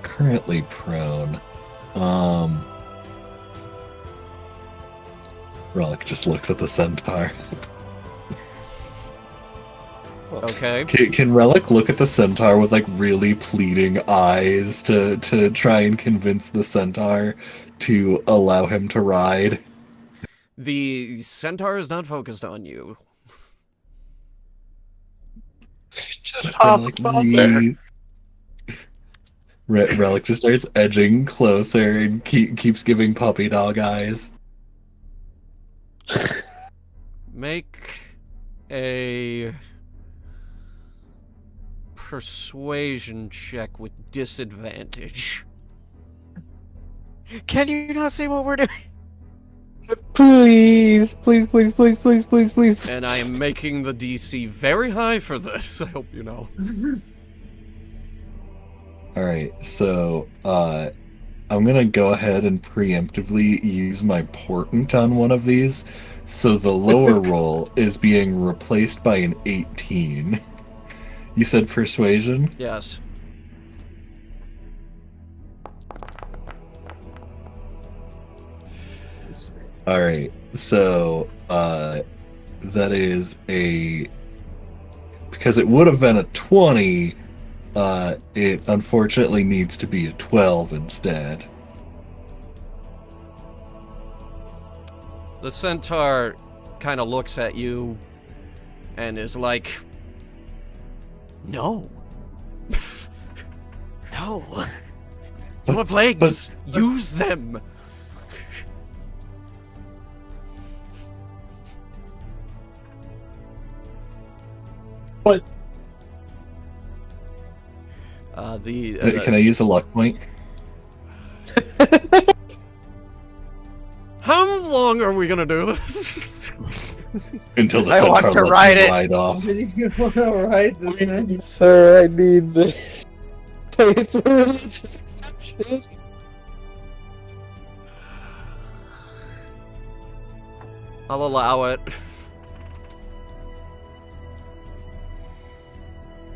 currently prone. Relic just looks at the centaur.
Okay.
Can Relic look at the centaur with like really pleading eyes to try and convince the centaur to allow him to ride?
The centaur is not focused on you.
Just hop up there.
Relic just starts edging closer and keeps giving puppy dog eyes.
Make a persuasion check with disadvantage.
Can you not see what we're doing?
Please, please, please, please, please, please, please.
And I am making the DC very high for this, I hope you know.
Alright, so I'm gonna go ahead and preemptively use my portent on one of these. So the lower roll is being replaced by an 18. You said persuasion?
Yes.
Alright, so that is a... Because it would have been a 20, it unfortunately needs to be a 12 instead.
The centaur kind of looks at you and is like, no.
No.
You have legs. Use them.
But
can
I use a luck point?
How long are we gonna do this?
Until the
I want
centaur
to
lets
ride
me
it.
ride off.
You wanna ride this thing?
Sir, I need the it's a religious exception.
I'll allow it.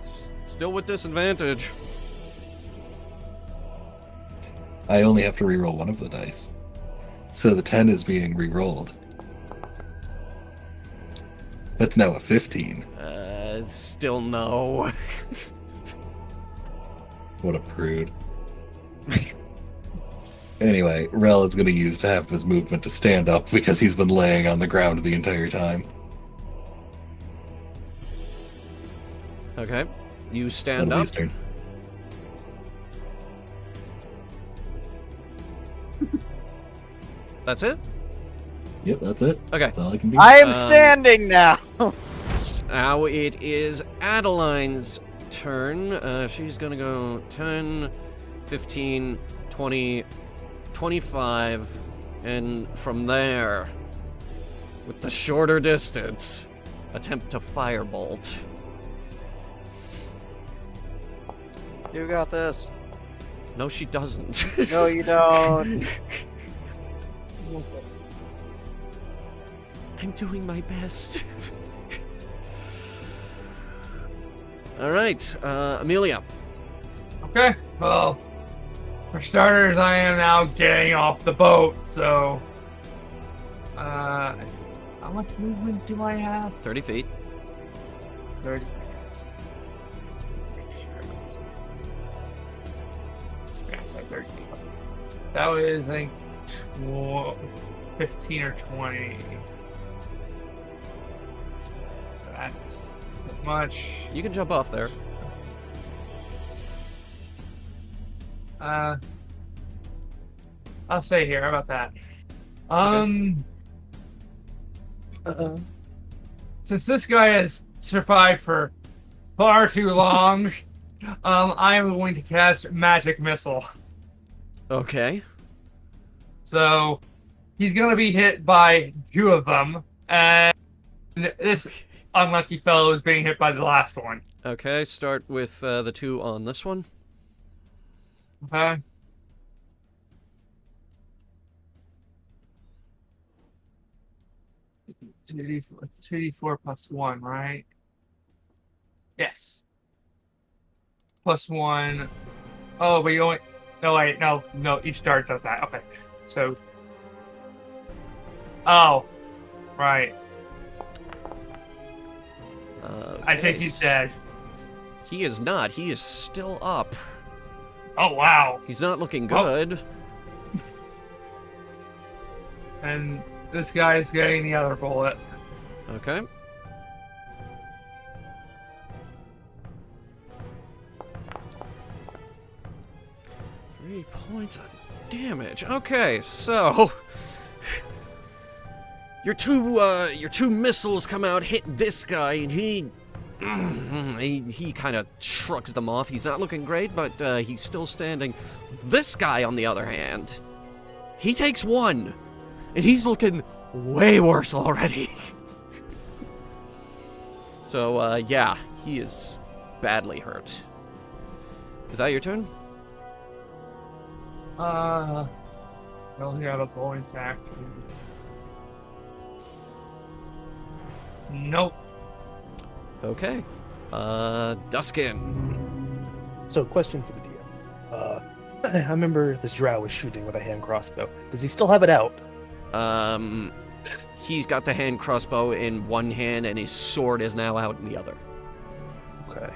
Still with disadvantage.
I only have to reroll one of the dice. So the 10 is being rerolled. That's now a 15.
Still no.
What a prude. Anyway, Rel is going to use half of his movement to stand up because he's been laying on the ground the entire time.
Okay. You stand
That'll be
up.
his turn.
That's it?
Yep, that's it.
Okay.
That's all I can do.
I am standing now.
Now it is Adeline's turn. She's gonna go 10, 15, 20, 25, and from there, with the shorter distance, attempt to firebolt.
You got this.
No, she doesn't.
No, you don't.
I'm doing my best. All right, Amelia.
Okay, well, for starters, I am now getting off the boat, so... how much movement do I have?
30 feet.
30. Yeah, it's like 30 feet. That was, I think, 15 or 20. That's not much.
You can jump off there.
I'll stay here. How about that? Since this guy has survived for far too long, I am going to cast Magic Missile.
Okay.
So he's gonna be hit by 2 of them, and this unlucky fellow is being hit by the last one.
Okay, start with the 2 on this one.
Okay. It's 2d4 plus 1, right? Yes. Plus 1. Oh, but you only... No, wait, no, each dart does that. Okay. So... Oh. Right. I think he's dead.
He is not. He is still up.
Oh, wow.
He's not looking good.
And this guy's getting the other bullet.
Okay. Three points of damage. Okay, so your two missiles come out, hit this guy, and he kind of shrugs them off. He's not looking great, but he's still standing. This guy, on the other hand, he takes 1, and he's looking way worse already. So, yeah, he is badly hurt. Is that your turn?
I only have a bonus action. Nope.
Okay. Duskin.
So, question for the DM. I remember this drow was shooting with a hand crossbow. Does he still have it out?
He's got the hand crossbow in one hand, and his sword is now out in the other.
Okay.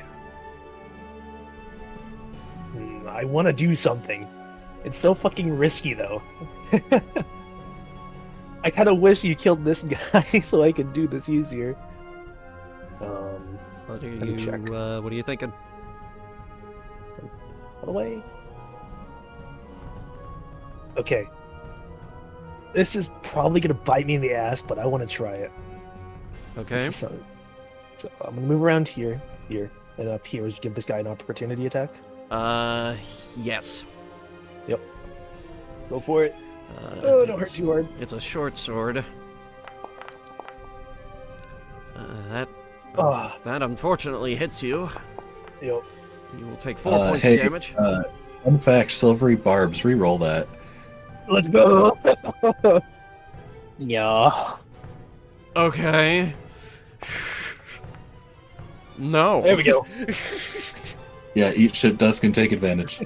I want to do something. It's so fucking risky, though. I kind of wish you killed this guy so I could do this easier.
What
let me check.
are you thinking?
Put away. Okay. This is probably gonna bite me in the ass, but I want to try it.
Okay.
So I'm gonna move around here, and up here. Give this guy an opportunity attack.
Yes.
Yep. Go for it. Oh, don't hurt too hard.
It's a short sword. That unfortunately hits you.
Yep.
You will take 4 points of damage.
Fun fact, silvery barbs, re-roll that.
Let's go.
Yeah.
Okay. No.
There we go.
Yeah, eat shit dust can take advantage.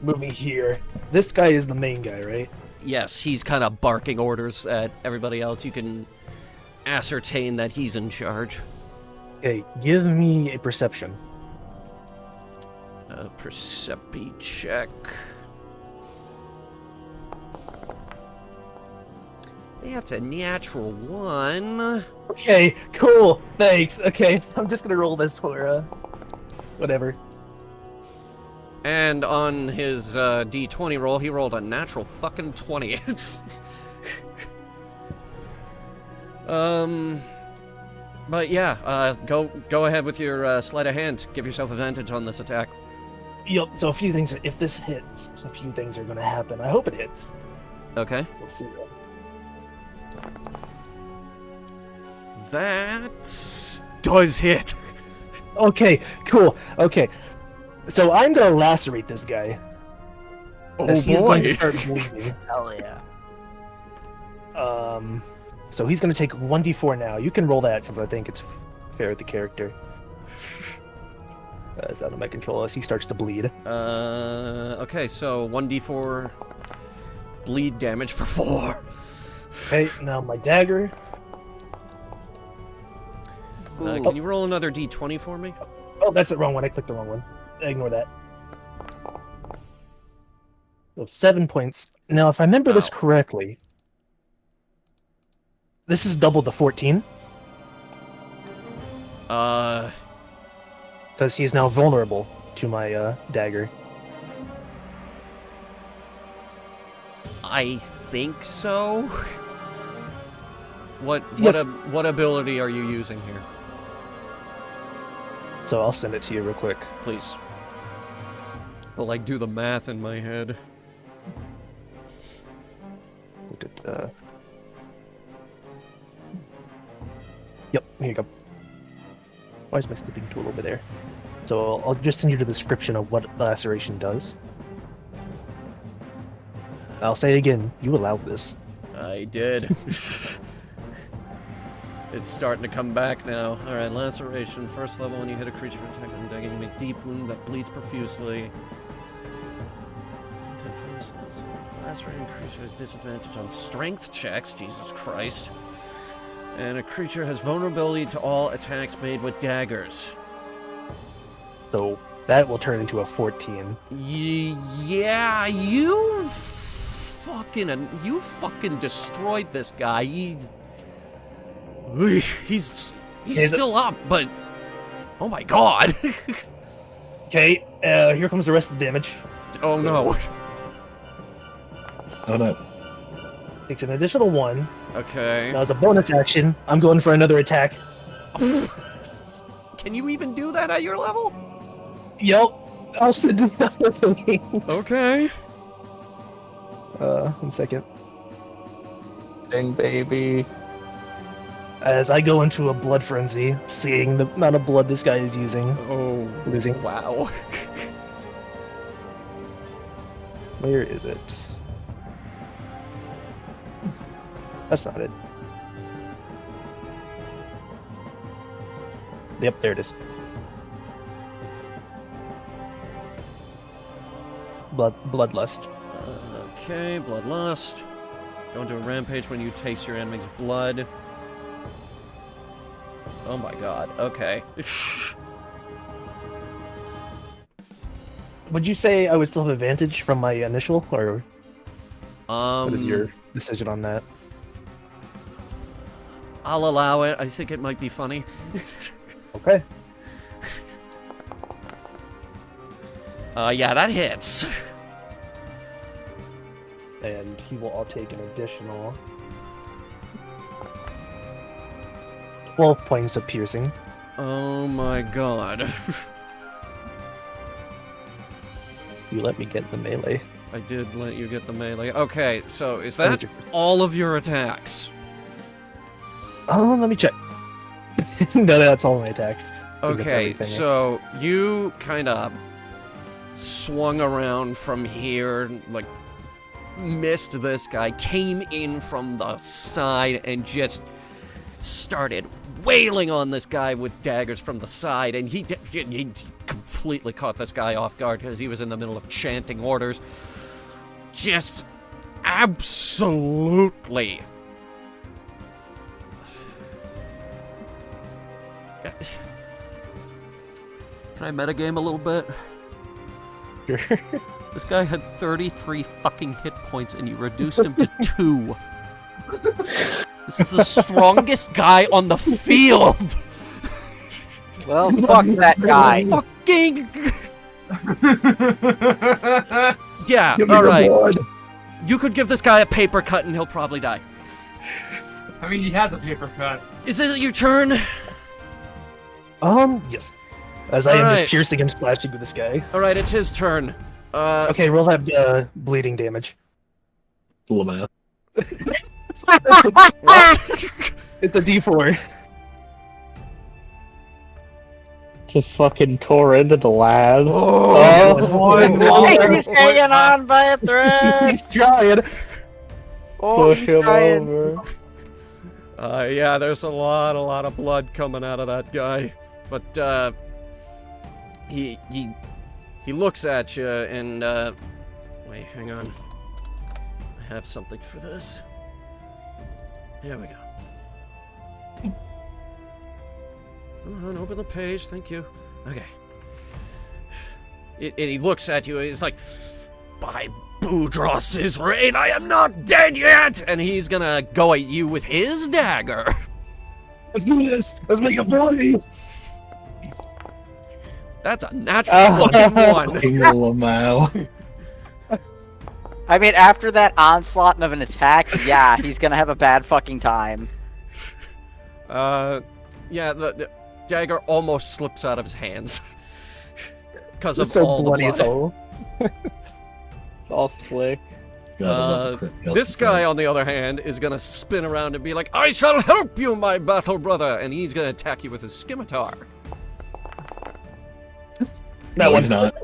Moving here. This guy is the main guy, right?
Yes, he's kind of barking orders at everybody else. You can ascertain that he's in charge.
Okay, give me a perception.
A perception check. That's a natural 1.
Okay, cool. Thanks. Okay, I'm just gonna roll this for whatever.
And on his D20 roll, he rolled a natural fucking 20. But yeah, go ahead with your sleight of hand. Give yourself advantage on this attack.
Yep. So a few things. If this hits, a few things are gonna happen. I hope it hits.
Okay.
Let's see.
That does hit.
Okay. Cool. Okay. So I'm gonna lacerate this guy.
Oh
as he's going to
boy.
start bleeding.
Hell yeah.
So he's gonna take 1d4 now. You can roll that since I think it's fair with the character. It's out of my control as he starts to bleed.
Okay, so 1d4 bleed damage for 4.
Okay, now my dagger.
Can you roll another d20 for me?
Oh, that's the wrong one. I clicked the wrong one. Ignore that. So 7 points. Now, if I remember this correctly, this is double to 14. Because he's now vulnerable to my dagger.
I think so. What
Yes.
what ability are you using here?
So I'll send it to you real quick.
Please. Well, like do the math in my head.
Yep, here you go. Why is my snipping tool over there? So I'll just send you the description of what laceration does. I'll say it again, you allowed this.
I did. It's starting to come back now. Alright, laceration. First level when you hit a creature for attack and dagger, you make deep wound that bleeds profusely. Lacerating creature has disadvantage on strength checks, Jesus Christ. And a creature has vulnerability to all attacks made with daggers.
So that will turn into a 14.
Yeah, you fucking destroyed this guy. He's still up, but oh my god.
Okay, here comes the rest of the damage.
Oh no.
Oh no.
Takes an additional 1.
Okay.
Now as a bonus action, I'm going for another attack.
Can you even do that at your level?
Yep. I'll still do that.
Okay.
1 second.
Dang, baby.
As I go into a blood frenzy, seeing the amount of blood this guy is using.
Oh,
Losing.
wow.
Where is it? That's not it. Yep, there it is. Bloodlust.
Okay, bloodlust. Go into a rampage when you taste your enemy's blood. Oh my god, okay.
Would you say I would still have advantage from my initial, or what is your decision on that?
I'll allow it. I think it might be funny.
Okay.
Yeah, that hits.
And he will all take an additional 12 points of piercing.
Oh my god.
You let me get the melee.
I did let you get the melee. Okay, so is that all of your attacks?
Oh, let me check. No, that's all my attacks.
Okay, so you kind of swung around from here, like, missed this guy, came in from the side, and just started wailing on this guy with daggers from the side, and he completely caught this guy off guard because he was in the middle of chanting orders. Just absolutely. Can I metagame a little bit?
Sure.
This guy had 33 fucking hit points and you reduced him to 2. This is the strongest guy on the field!
Well, fuck that guy.
Fucking... Yeah, alright. You could give this guy a paper cut and he'll probably die.
I mean, he has a paper cut.
Is this your turn?
Yes. As I am
Alright.
just piercing and slashing with this guy.
Alright, it's his turn.
Okay, we'll have bleeding damage.
Lamau.
It's a D4.
Just fucking tore into the lad.
He's hanging on by a thread.
He's trying.
Oh,
Push him
trying.
over.
Yeah, there's a lot of blood coming out of that guy. But, he looks at you and, wait, hang on. I have something for this. There we go. Come on, open the page, thank you. Okay. And he looks at you and he's like, by Boudross's reign, I am not dead yet! And he's gonna go at you with his dagger.
Let's do this. Let's make a party.
That's a natural fucking one.
King Lamau.
I mean, after that onslaught of an attack, yeah, he's gonna have a bad fucking time.
Yeah, the dagger almost slips out of his hands. Because of
It's so
all
bloody.
the
It's
blood.
all.
It's all slick.
This guy, on the other hand, is gonna spin around and be like, I shall help you, my battle brother! And he's gonna attack you with his scimitar.
No, he's not.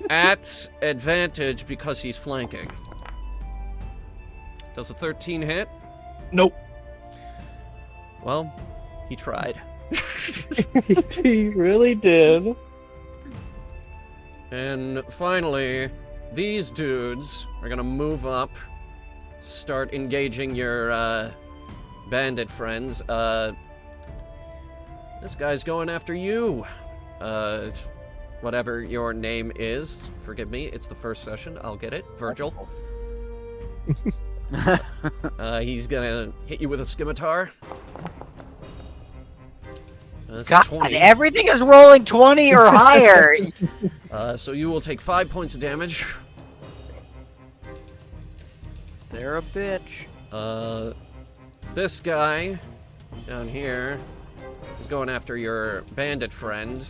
At advantage because he's flanking. Does a 13 hit?
Nope.
Well, he tried.
He really did.
And finally, these dudes are gonna move up, start engaging your bandit friends. This guy's going after you. Whatever your name is. Forgive me, it's the first session. I'll get it. Virgil. He's gonna hit you with a scimitar. That's a
God,
20.
everything is rolling 20 or higher.
So you will take 5 points of damage.
They're a bitch.
This guy down here is going after your bandit friend.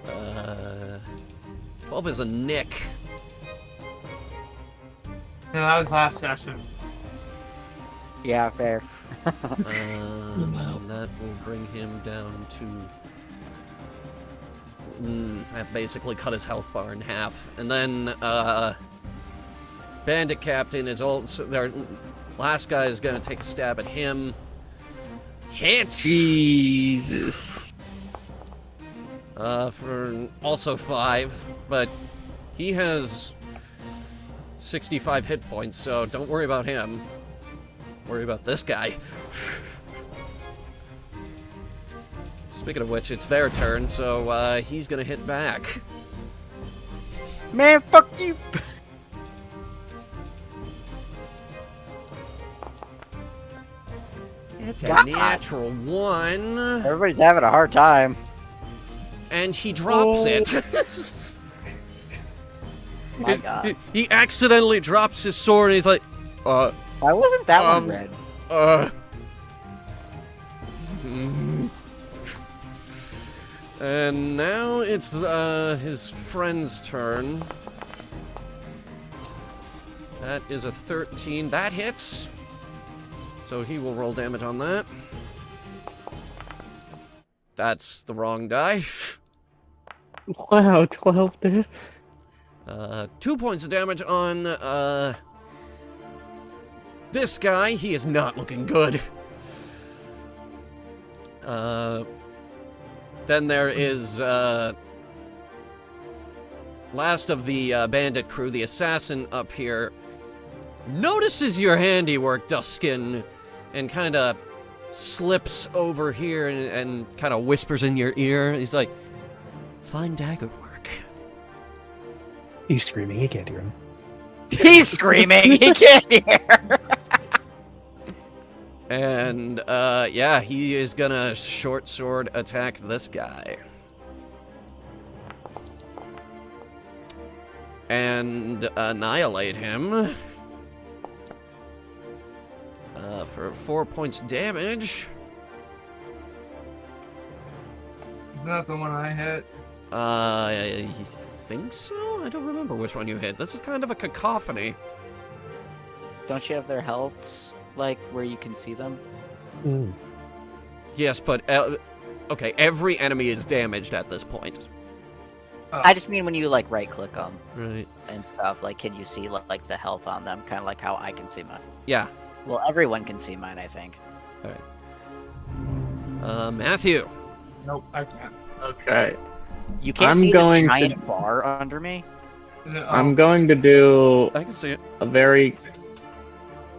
Uh, 12 is a nick.
No, that was last session.
Yeah, fair.
And that will bring him down to... that basically cut his health bar in half. And then, Bandit Captain is also... Their last guy is gonna take a stab at him. Hits!
Jesus.
For also 5, but he has 65 hit points, so don't worry about him. Worry about this guy. Speaking of which, it's their turn, so he's gonna hit back.
Man, fuck you!
It's a natural 1.
Everybody's having a hard time.
And he drops it.
My God.
He accidentally drops his sword and he's like,
Why wasn't that one red?
And now it's his friend's turn. That is a 13. That hits. So he will roll damage on that. That's the wrong die.
Wow, 12 damage.
2 points of damage on this guy. He is not looking good. Then there is last of the bandit crew, the assassin up here, notices your handiwork, Duskin, and kind of slips over here and kind of whispers in your ear. He's like, "Fine dagger work."
He's screaming. He can't hear him.
He's screaming! He can't hear!
And, yeah, he is gonna short sword attack this guy. And annihilate him. For 4 points damage.
Isn't that the one I hit?
I think so? I don't remember which one you hit. This is kind of a cacophony.
Don't you have their healths, like, where you can see them?
Yes, but, okay, every enemy is damaged at this point.
I just mean when you, like, right-click them
Right.
and stuff, like, can you see, like, the health on them? Kind of like how I can see mine.
Yeah.
Well, everyone can see mine, I think.
Alright. Matthew.
Nope, I can't.
Okay.
You can't
I'm
see
going
the
to-
giant bar under me?
No,
I'm going to do
I can see it.
a very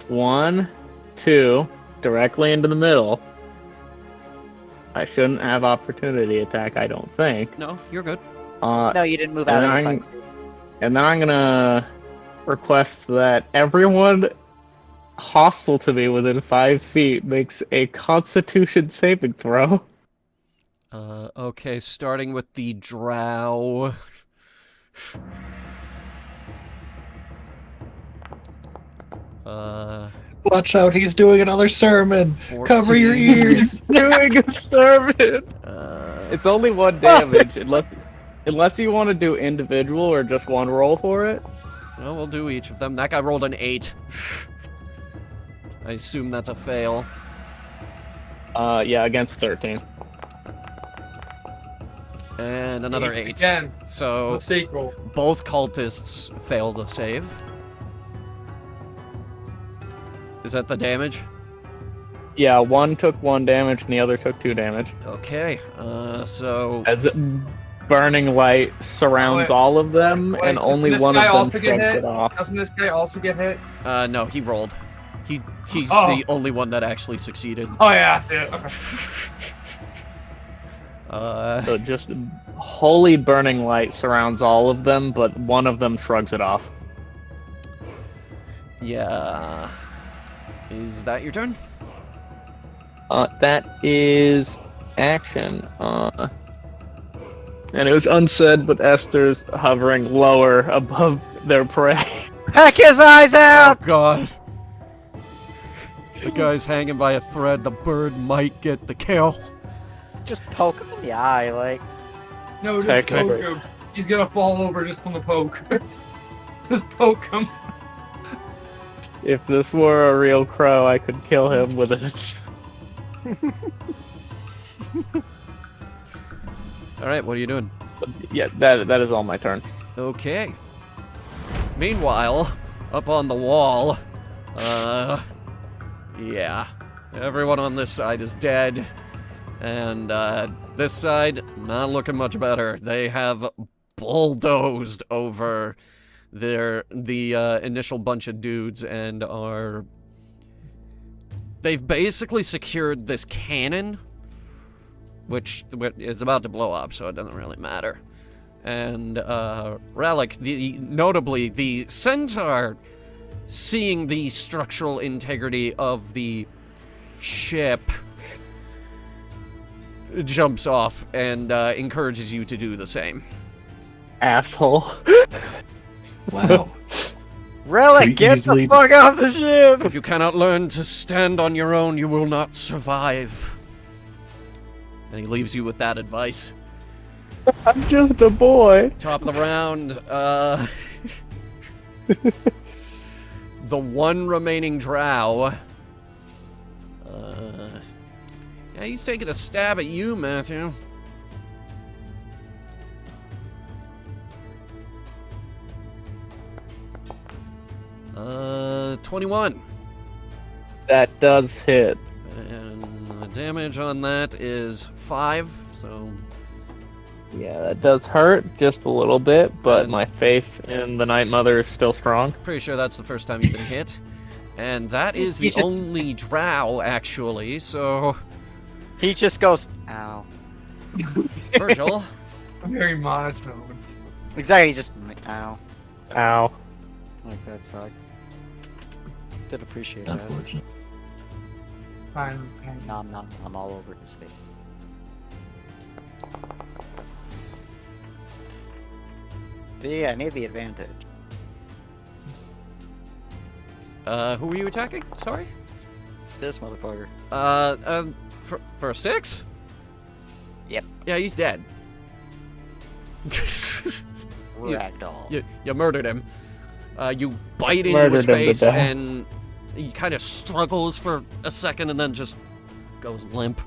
1, 2, directly into the middle. I shouldn't have opportunity attack, I don't think.
No, you're good.
No, you didn't move out of the
And
fight.
then I'm gonna request that everyone hostile to me within 5 feet makes a Constitution saving throw.
Okay, starting with the drow.
Watch out, he's doing another sermon.
14.
Cover your ears.
Doing a sermon.
Uh,
It's only 1 damage, unless you want to do individual or just 1 roll for it.
well, we'll do each of them. That guy rolled an 8. I assume that's a fail.
Yeah, against 13.
And another 8.
Again.
So
Mistake roll.
both cultists fail the save. Is that the damage?
Yeah, 1 took 1 damage and the other took 2 damage.
Okay, so...
As burning light surrounds
Wait.
all of them,
Wait,
and only
doesn't this
one
guy
of them
also get
shrugs
hit?
it off.
Doesn't this guy also get hit?
No, he rolled. He's
Oh.
the only one that actually succeeded.
Oh yeah, that's it. Okay.
So just holy burning light surrounds all of them, but one of them shrugs it off.
Yeah... Is that your turn?
That is action. And it was unsaid, but Esther's hovering lower above their prey.
Heck his eyes out!
Oh god. The guy's hanging by a thread. The bird might get the kill.
Just poke him in the eye, like...
No, just
Technically.
poke him. He's gonna fall over just from the poke. Just poke him.
If this were a real crow, I could kill him with it.
Alright, what are you doing?
Yeah, that is all my turn.
Okay. Meanwhile, up on the wall, yeah. Everyone on this side is dead. And this side, not looking much better. They have bulldozed over the initial bunch of dudes and they've basically secured this cannon, which is about to blow up, so it doesn't really matter. And Relic, notably the Centaur, seeing the structural integrity of the ship, jumps off and encourages you to do the same.
Asshole.
Wow.
Relic,
Pretty
get the
easily
fuck off the ship!
If you cannot learn to stand on your own, you will not survive. And he leaves you with that advice.
I'm just a boy.
Top of the round, the one remaining drow. Yeah, he's taking a stab at you, Matthew. Uh, 21.
That does hit.
And the damage on that is 5, so...
Yeah, that does hurt just a little bit, but
And-
my faith in the Night Mother is still strong.
Pretty sure that's the first time you've been hit. And that is the only drow, actually, so...
He just goes, ow.
Virgil,
Very monotone.
Exactly, just, ow.
Ow.
Like, that sucked. Did appreciate that.
Unfortunate.
Fine.
Nom nom, I'm all over his face. See, I need the advantage.
who were you attacking? Sorry?
This motherfucker.
For 6?
Yep.
Yeah, he's dead.
Ragdoll.
You murdered him. You bite into
Murdered
his
him to
face,
death.
and he kind of struggles for a second, and then just goes limp.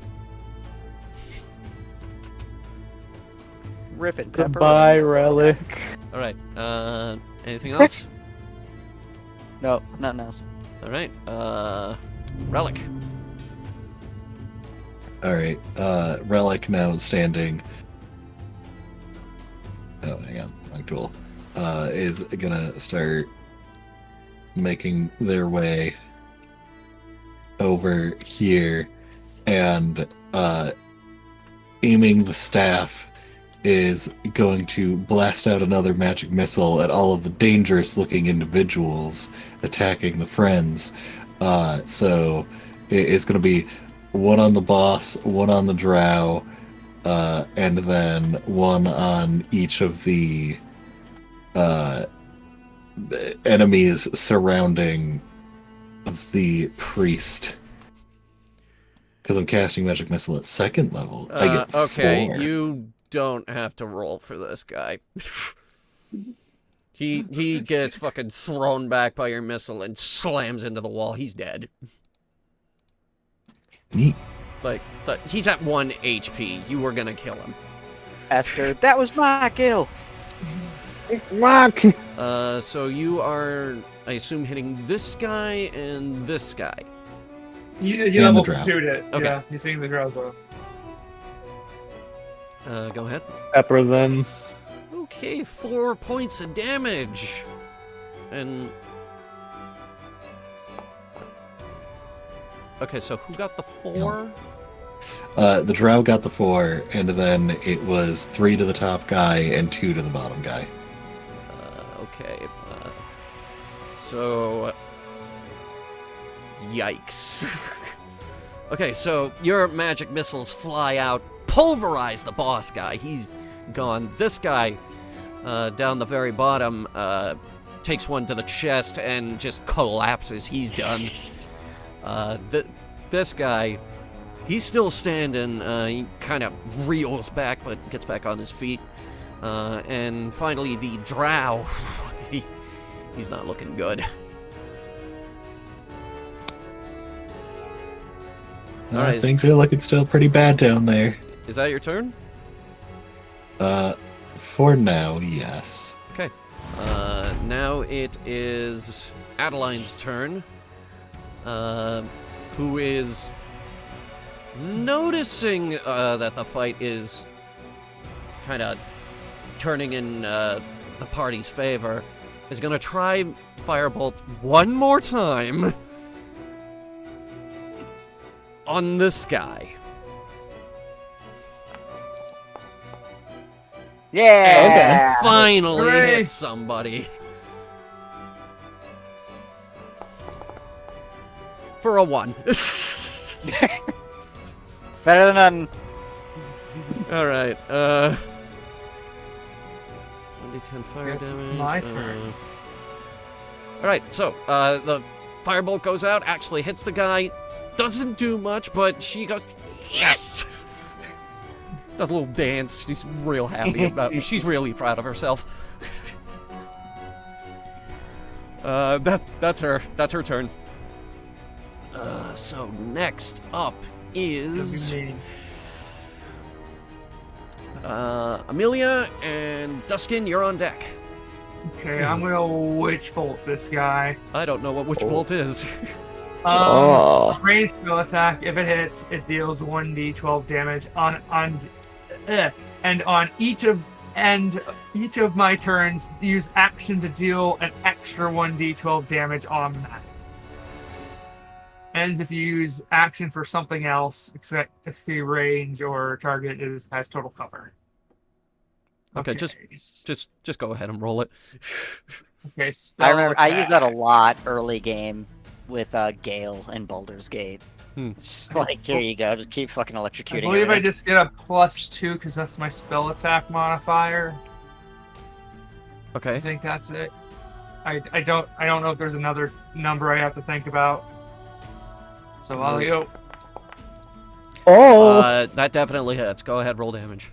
Ripping pepper.
Goodbye, Relic.
All right. Anything else?
No, nothing else.
All right. Relic.
Alright, Relic now standing. Oh, hang on, wrong tool. Is gonna start making their way over here and aiming the staff is going to blast out another magic missile at all of the dangerous looking individuals attacking the friends. So it's going to be one on the boss, one on the drow, and then one on each of the enemies surrounding the priest. Because I'm casting magic missile at 2nd level. I get
Okay,
4.
you don't have to roll for this guy. He gets fucking thrown back by your missile and slams into the wall. He's dead.
Neat.
Like, he's at 1 HP. You were gonna kill him.
Esther, that was my kill!
Lock.
So you are, I assume, hitting this guy and this guy.
You
And
level
the drow.
2'd it.
Okay.
Yeah, you're seeing the drow as well.
Go ahead.
Pepper them.
Okay, 4 points of damage. And... Okay, so who got the 4?
The drow got the 4, and then it was 3 to the top guy and 2 to the bottom guy.
Okay. So... Yikes. Okay, so your magic missiles fly out, pulverize the boss guy. He's gone. This guy, down the very bottom, takes one to the chest and just collapses. He's done. This guy, he's still standing. He kind of reels back, but gets back on his feet. And finally, the drow. He's not looking good. All right,
Things are looking still pretty bad down there.
Is that your turn?
For now, yes.
Okay. Now it is Adeline's turn. Who is Noticing that the fight is kind of turning in the party's favor, is gonna try Firebolt one more time on this guy.
Yeah.
And finally
Hooray.
hit somebody. For a 1.
Better than none.
Alright, 1d10 fire
Guess
damage.
it's my turn.
Alright, so, the firebolt goes out, actually hits the guy, doesn't do much, but she goes, yes! Does a little dance, she's real happy about it. She's really proud of herself. That's her turn. So next up is
It'll be me.
Amelia and Duskin, you're on deck.
Okay, I'm gonna witch bolt this guy.
I don't know what Witch Bolt is.
Ranged spell attack. If it hits, it deals 1d12 damage and on each of my turns, use action to deal an extra 1d12 damage on that. Ends if you use action for something else, except if the range or target has total cover.
Okay, just go ahead and roll it.
Okay.
I remember I
spell
used that a
attack.
lot early game with Gale and Baldur's Gate. Just like, here you go, just keep fucking
I
electrocuting
believe I
everything.
just get a +2 because that's my spell attack modifier. I
Okay.
think that's it. I don't know if there's another number I have to think about. So I'll go.
Oh!
That definitely hits. Go ahead, roll damage.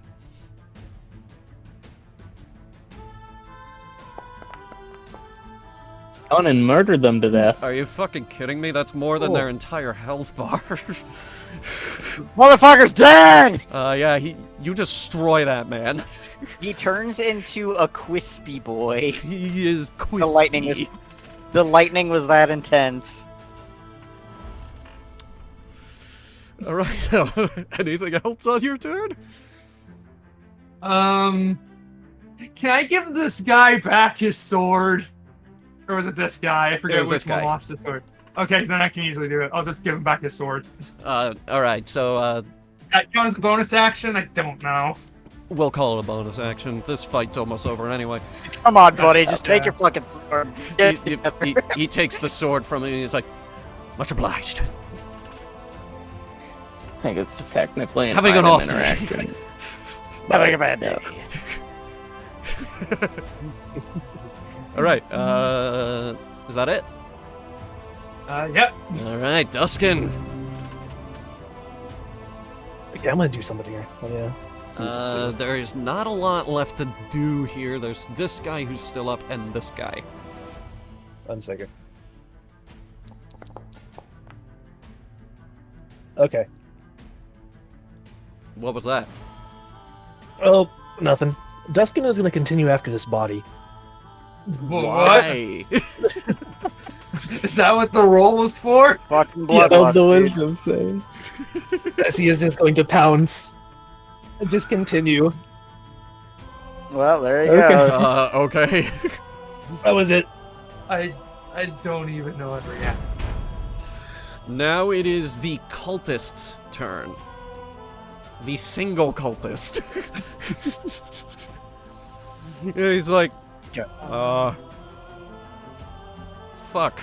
Gone and murdered them to death.
Are you fucking kidding me? That's more than their entire health bar.
Motherfucker's dead!
Yeah, you destroy that man.
He turns into a Quispy boy.
He is quispy.
The lightning was that intense.
Alright, anything else on your turn?
Can I give this guy back his sword? Or was it this guy? I forget
was
which
this
one
guy.
lost his sword. Okay, then I can easily do it. I'll just give him back his sword.
Alright, so,
Does that count as a bonus action? I don't know.
we'll call it a bonus action. This fight's almost over anyway.
Come on, buddy, just take your fucking sword.
He takes the sword from him and he's like, much obliged.
I think it's technically an
Having an
item
off day.
interaction.
Having a bad day.
Alright, is that it?
Yep.
Alright, Duskin.
Okay, I'm gonna do something here. Oh, yeah.
There's not a lot left to do here. There's this guy who's still up and this guy.
1 second. Okay.
What was that?
Oh, nothing. Duskin is gonna continue after this body.
What?
Why?
Is that what the roll was for?
Fucking
Yes.
Of the
bloodlust, dude.
wisdom save.
As he is just going to pounce. And just continue.
Well, there you
Okay.
go.
Okay.
That was it.
I don't even know how to react.
Now it is the cultist's turn. The single cultist. Yeah, he's like, fuck.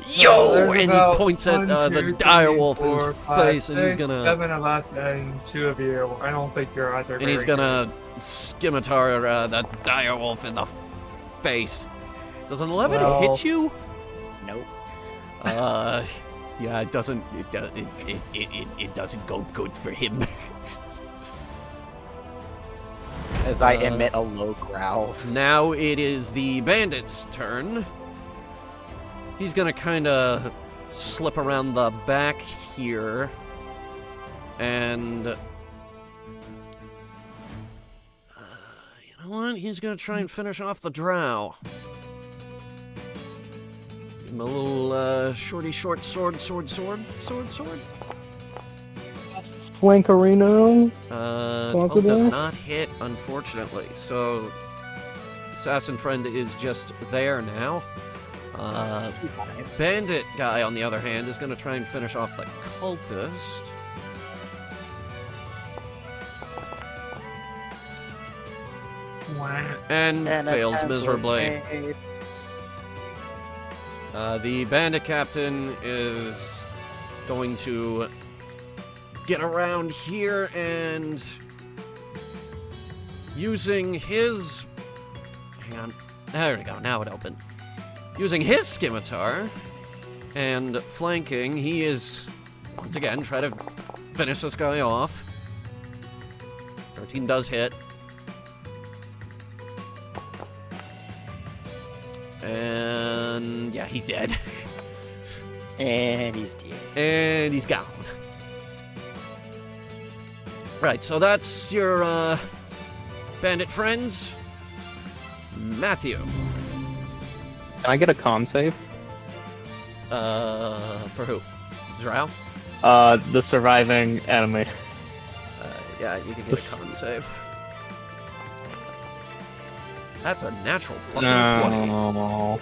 Yo!
There's
And he
about
points at
1,
the
2, 3,
direwolf in
4,
his
5,
face, and he's
6,
gonna
7 of us and 2 of you. I don't think your odds are
and he's
very
gonna scimitar the direwolf in the face. Does an 11
Well-
hit you?
Nope.
Yeah, it doesn't. It doesn't go good for him.
As I emit a low growl.
Now it is the bandit's turn. He's gonna kind of slip around the back here, and you know what? He's gonna try and finish off the drow. him a little short sword.
Flankerino.
Does not hit, unfortunately. So, assassin friend is just there now. Bandit guy, on the other hand, is going to try and finish off the cultist. And fails miserably. The bandit captain is going to get around here and using his... Hang on. There we go. Now it opened. Using his scimitar and flanking, he is, once again, trying to finish this guy off. 13 does hit. And yeah, he's dead.
And he's dead.
And he's gone. Right, so that's your bandit friends. Matthew.
Can I get a con save?
For who? Drow?
The surviving enemy.
Yeah, you can get a con save. That's a natural fucking 20.
No.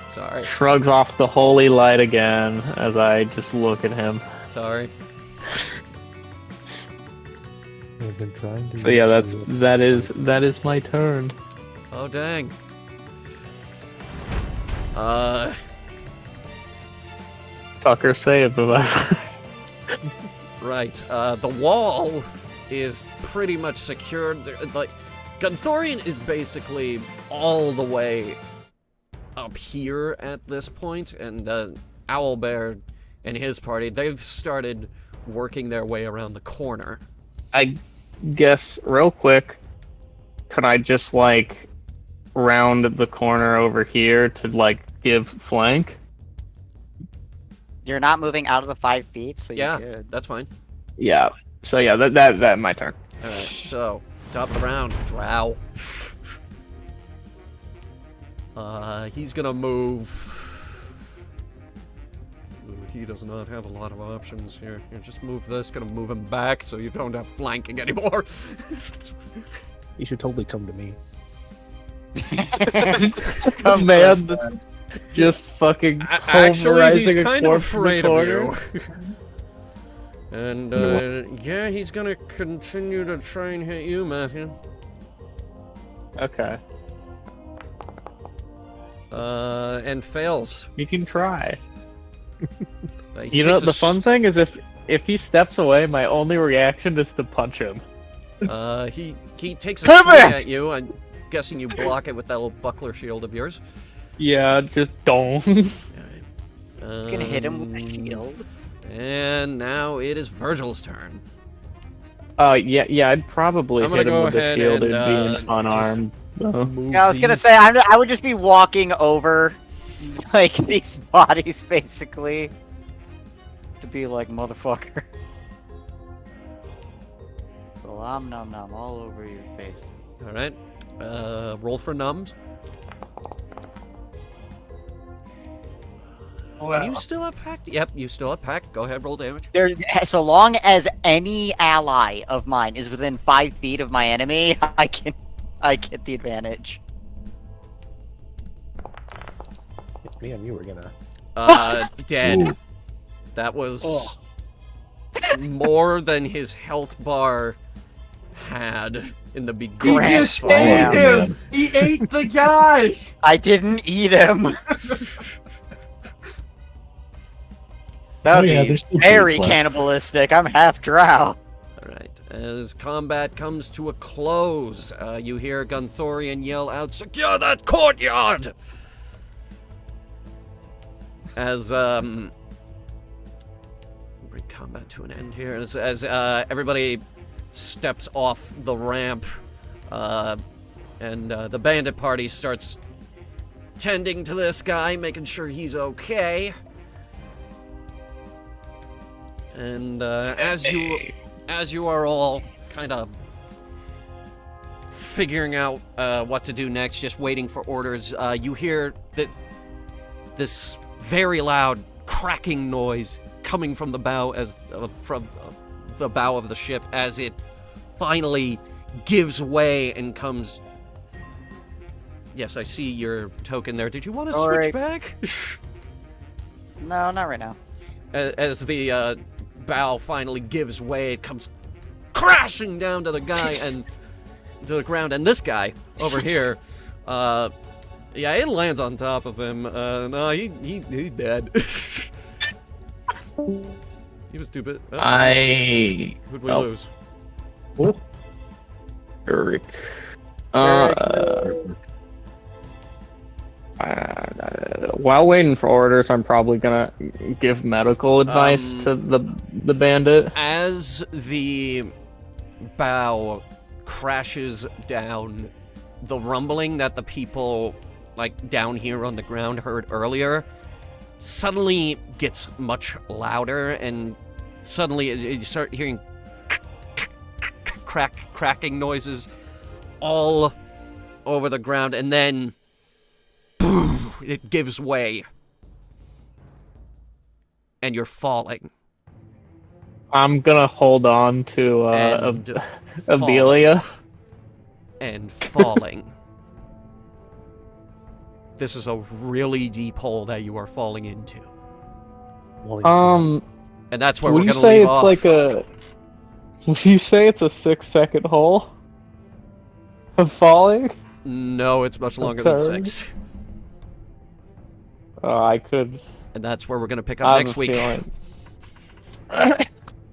Sorry.
Shrugs off the holy light again as I just look at him.
Sorry.
I've been trying to.
So yeah, that is my turn.
Oh dang.
Tucker save if I.
Right. The wall is pretty much secured. Like, Gunthorian is basically all the way up here at this point, and Owlbear and his party, they've started working their way around the corner.
I guess real quick, can I just like round the corner over here to like give flank?
You're not moving out of the 5 feet, so
Yeah,
you're good.
that's fine.
Yeah. So yeah, that my turn.
Alright, so, top of the round, Drow. He's gonna move. Ooh, he does not have a lot of options here. Here, just move this, gonna move him back so you don't have flanking anymore.
You should totally come to me.
Man, just fucking
Actually, he's
pulverizing a
kind of
corpse in the
afraid of
corner.
you. And, yeah, he's gonna continue to try and hit you, Matthew.
Okay.
And fails.
You can try.
He
You know,
takes a
the fun thing is if he steps away, my only reaction is to punch him.
He takes a swing at you. I'm guessing you block it with that little buckler shield of yours.
Yeah, just don't.
You can hit him with a shield.
And now it is Virgil's turn.
Yeah, I'd probably
I'm gonna
hit him
go
with a
ahead
shield
and,
and being unarmed.
Move
Yeah, I was gonna
these-
say I would just be walking over, like these bodies basically, to be like motherfucker. Salam nom nom all over your face.
All right. Roll for numbs.
Well,
You still have pack? Yep, you still have pack. Go ahead, roll damage.
There, so long as any ally of mine is within 5 feet of my enemy, I get the advantage.
If me and you were gonna.
Dead.
Ooh.
That was
Oh.
more than his health bar had in the beginning.
Grand
just
slam.
ate him! He ate the guy!
I didn't eat him. That would
yeah,
be
there's still
very
beads left.
cannibalistic. I'm half drow.
Alright, as combat comes to a close, you hear Gunthorian yell out, "Secure that courtyard!" As, bring combat to an end here. As everybody steps off the ramp, and the bandit party starts tending to this guy, making sure he's okay. And as you are all kind of figuring out what to do next, just waiting for orders, you hear that this very loud cracking noise coming from the bow from the bow of the ship as it finally gives way and comes. Yes, I see your token there. Did you want to switch back?
No, not right now.
As the bow finally gives way, it comes crashing down to the guy and to the ground. And this guy over here, yeah, it lands on top of him. No, he's dead. He was stupid. Oh, who'd we lose?
Eric. While waiting for orders, I'm probably gonna give medical advice to the bandit.
As the bow crashes down, the rumbling that the people like down here on the ground heard earlier suddenly gets much louder, and suddenly you start hearing cracking noises all over the ground, and then boom, it gives way, and you're falling.
I'm gonna hold on to Abelia.
And falling. This is a really deep hole that you are falling into. And that's where we're gonna leave off.
Would you say it's a 6-second hole of falling?
No, it's much longer than 6.
I could.
And that's where we're gonna pick up next week.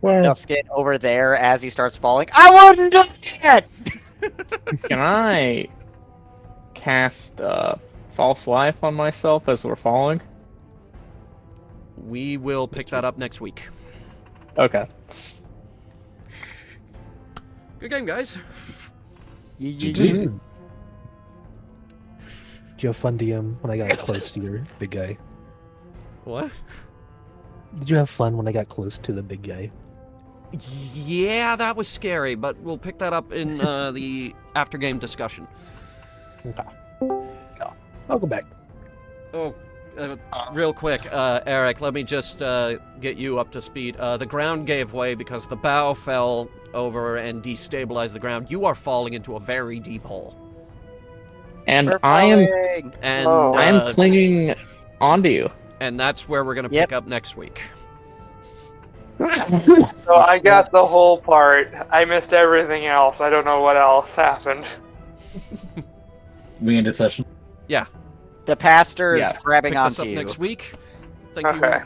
Just get over there as he starts falling. I wouldn't do it!
Can I cast False Life on myself as we're falling?
We will pick that up next week.
Okay.
Good game, guys.
GG.
Did you have fun, DM, when I got close to your big guy?
What?
Did you have fun when I got close to the big guy?
Yeah, that was scary, but we'll pick that up in the after-game discussion.
Okay. I'll go back.
Oh, real quick, Eric, let me just get you up to speed. The ground gave way because the bow fell over and destabilized the ground. You are falling into a very deep hole.
And I am clinging onto you.
And that's where we're going to pick up next week.
So I got the whole part. I missed everything else. I don't know what else happened.
We ended session.
Yeah.
The pastor is grabbing
Pick this
onto
up
you.
next week. Thank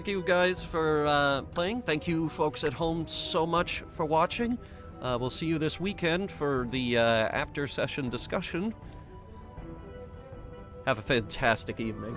you guys for playing. Thank you folks at home so much for watching. We'll see you this weekend for the after session discussion. Have a fantastic evening.